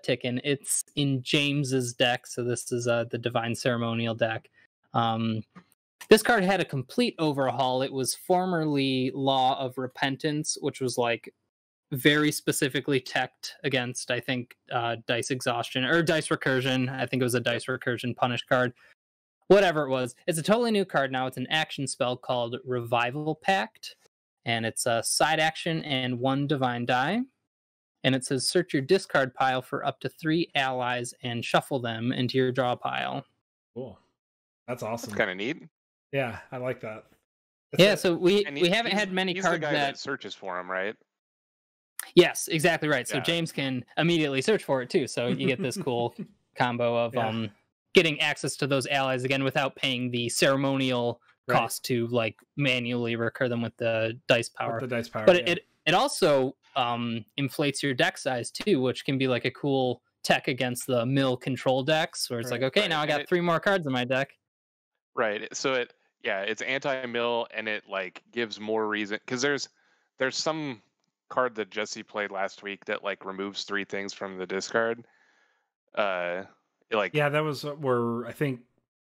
ticking. It's in James's deck, so this is the Divine Ceremonial deck. This card had a complete overhaul. It was formerly Law of Repentance, which was like very specifically teched against, I think, dice exhaustion or dice recursion. I think it was a dice recursion punish card. Whatever it was. It's a totally new card now. It's an action spell called Revival Pact. And it's a side action and 1 divine die. And it says search your discard pile for up to 3 allies and shuffle them into your draw pile.
Cool. That's awesome.
That's kind of neat.
Yeah, I like that.
So we haven't had many cards
the guy that searches for him, right?
Yes, exactly right. So James can immediately search for it too. So you get this cool combo of getting access to those allies again without paying the ceremonial cost to like manually recur them with the dice power. But it also inflates your deck size too, which can be like a cool tech against the mill control decks where it's like, okay, now I got 3 more cards in my deck.
Right. So it's anti-mill and it like gives more reason because there's some card that Jesse played last week that like removes 3 things from the discard. That was
where I think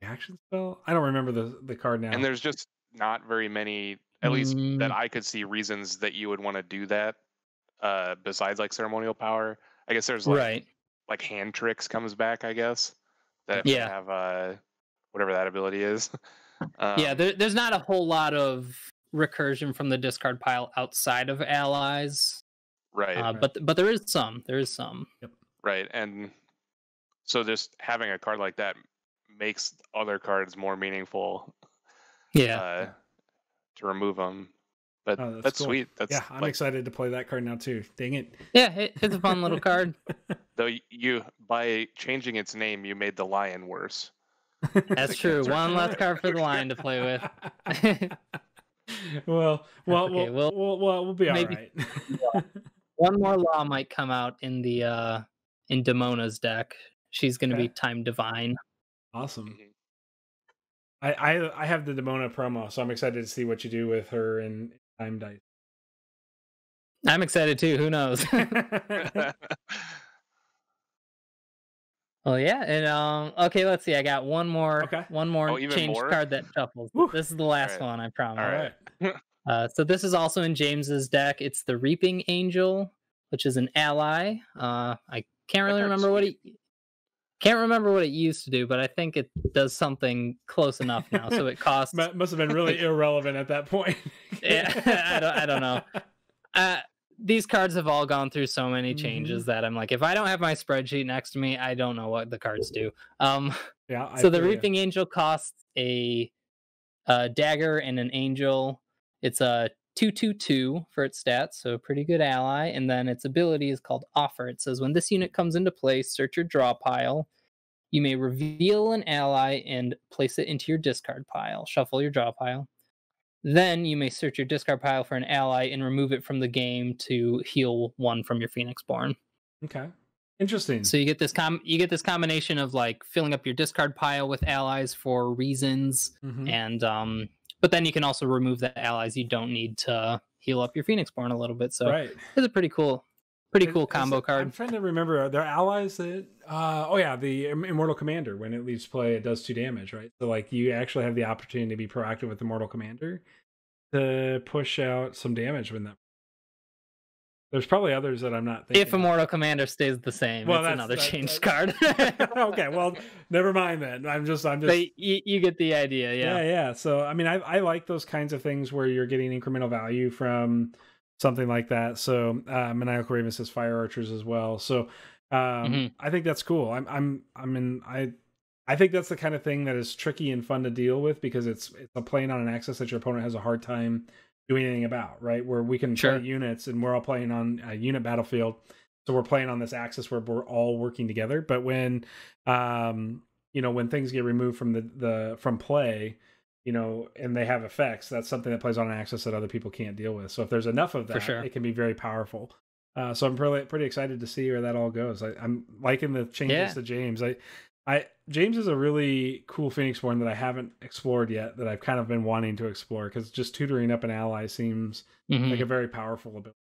action spell. I don't remember the card now.
And there's just not very many, at least that I could see, reasons that you would want to do that. Besides like ceremonial power, I guess there's like hand tricks comes back. I guess that if you have whatever that ability is.
There's not a whole lot of recursion from the discard pile outside of allies.
Right.
But there is some.
Yep.
Right. And so just having a card like that makes other cards more meaningful.
Yeah.
To remove them. But that's cool. Sweet.
I'm excited to play that card now too. Dang it.
Yeah, it's a fun little card.
Though you by changing its name, you made the lion worse.
That's true. One less card for the lion to play with.
Well, we'll be all right.
One more law might come out in the in Damona's deck. She's going to be Time Divine.
Awesome. I have the Damona promo, so I'm excited to see what you do with her in Time Dice.
I'm excited too. Who knows? Well, yeah, and okay, let's see. I got one more change card that shuffles. Woo. This is the last one, I promise.
All right.
So this is also in James's deck. It's the Reaping Angel, which is an ally. I can't really remember what it used to do, but I think it does something close enough now. So it costs.
Must have been really irrelevant at that point.
Yeah, I don't know. These cards have all gone through so many changes that I'm like, if I don't have my spreadsheet next to me, I don't know what the cards do. So the Reaping Angel costs a dagger and an angel. It's a 2/2/2 for its stats, so a pretty good ally. And then its ability is called Offer. It says when this unit comes into play, search your draw pile. You may reveal an ally and place it into your discard pile. Shuffle your draw pile. Then you may search your discard pile for an ally and remove it from the game to heal 1 from your Phoenixborn.
Okay, interesting.
So you get this combination of like filling up your discard pile with allies for reasons, and but then you can also remove the allies you don't need to heal up your Phoenixborn a little bit. So it's a pretty cool Pretty cool combo card.
I'm trying to remember. Are there allies that? Oh yeah, the Immortal Commander. When it leaves play, it does 2 damage, right? So like you actually have the opportunity to be proactive with Immortal Commander to push out some damage when that. There's probably others that I'm not thinking.
If Immortal Commander stays the same, well, it's another changed card.
Okay, well, never mind then. I'm just. But
you get the idea, yeah.
Yeah. So I mean, I like those kinds of things where you're getting incremental value from something like that. So Maniacal Raven says Fire Archers as well. So I think that's cool. I think that's the kind of thing that is tricky and fun to deal with because it's a playing on an axis that your opponent has a hard time doing anything about, right? Where we can play units and we're all playing on a unit battlefield. So we're playing on this axis where we're all working together. But when when things get removed from from play, and they have effects, that's something that plays on an axis that other people can't deal with. So if there's enough of that, it can be very powerful. So I'm pretty excited to see where that all goes. I'm liking the changes to James. James is a really cool Phoenixborn that I haven't explored yet, that I've kind of been wanting to explore, because just tutoring up an ally seems like a very powerful ability.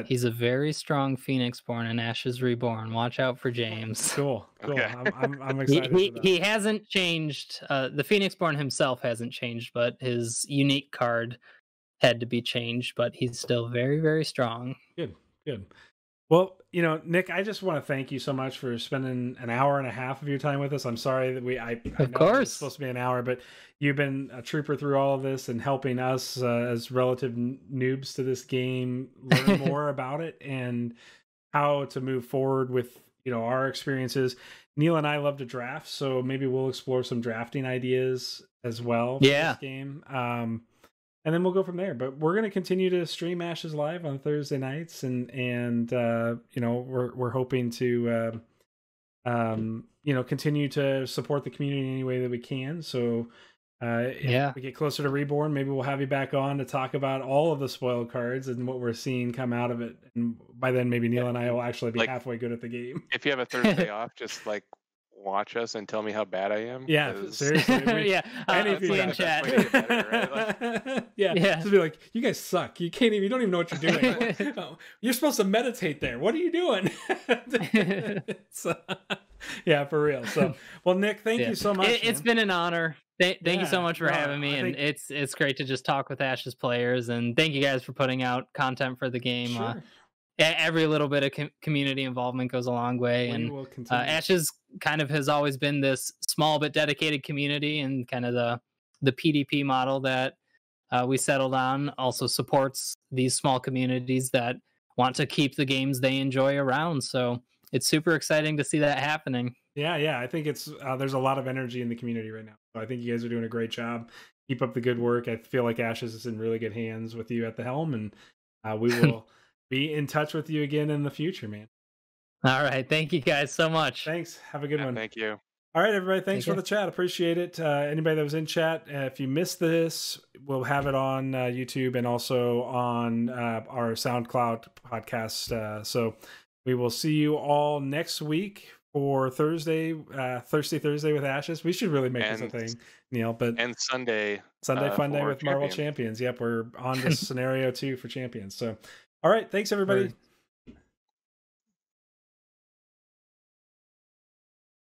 He's a very strong Phoenixborn in Ashes Reborn. Watch out for James.
Cool.
Okay.
I'm excited for that.
He hasn't changed. The Phoenixborn himself hasn't changed, but his unique card had to be changed. But he's still very, very strong.
Good. Well, Nick, I just want to thank you so much for spending an hour and a half of your time with us. I'm sorry that I know it's supposed to be an hour, but you've been a trooper through all of this and helping us as relative noobs to this game learn more about it and how to move forward with our experiences. Neil and I love to draft, so maybe we'll explore some drafting ideas as well for this game. And then we'll go from there. But we're going to continue to stream Ashes live on Thursday nights, and we're hoping to continue to support the community in any way that we can. So if we get closer to Reborn, maybe we'll have you back on to talk about all of the spoiled cards and what we're seeing come out of it. And by then, maybe Neil and I will actually be halfway good at the game.
If you have a Thursday off, just watch us and tell me how bad I am.
Yeah, seriously.
Reborn Chat.
Just be like, you guys suck. You don't even know what you're doing. You're supposed to meditate there. What are you doing? For real. So, well, Nick, thank you so much.
It's been an honor. Thank you so much for having me, and it's great to just talk with Ashes players, and thank you guys for putting out content for the game.
Sure.
Every little bit of community involvement goes a long way, and Ashes kind of has always been this small but dedicated community, and kind of the PDP model that we settled on also supports these small communities that want to keep the games they enjoy around. So it's super exciting to see that happening.
Yeah. I think it's there's a lot of energy in the community right now. So I think you guys are doing a great job. Keep up the good work. I feel like Ashes is in really good hands with you at the helm, and we will be in touch with you again in the future, man.
All right. Thank you guys so much.
Thanks. Have a good one.
Thank you.
All right, everybody. Thanks for the chat. Appreciate it. Anybody that was in chat, if you missed this, we'll have it on YouTube and also on our SoundCloud podcast. So we will see you all next week for Thursday with Ashes. We should really make this a thing, Neil.
And Sunday
Fun Day with Marvel Champions. Yep, we're on this scenario too for Champions. So, all right, thanks everybody.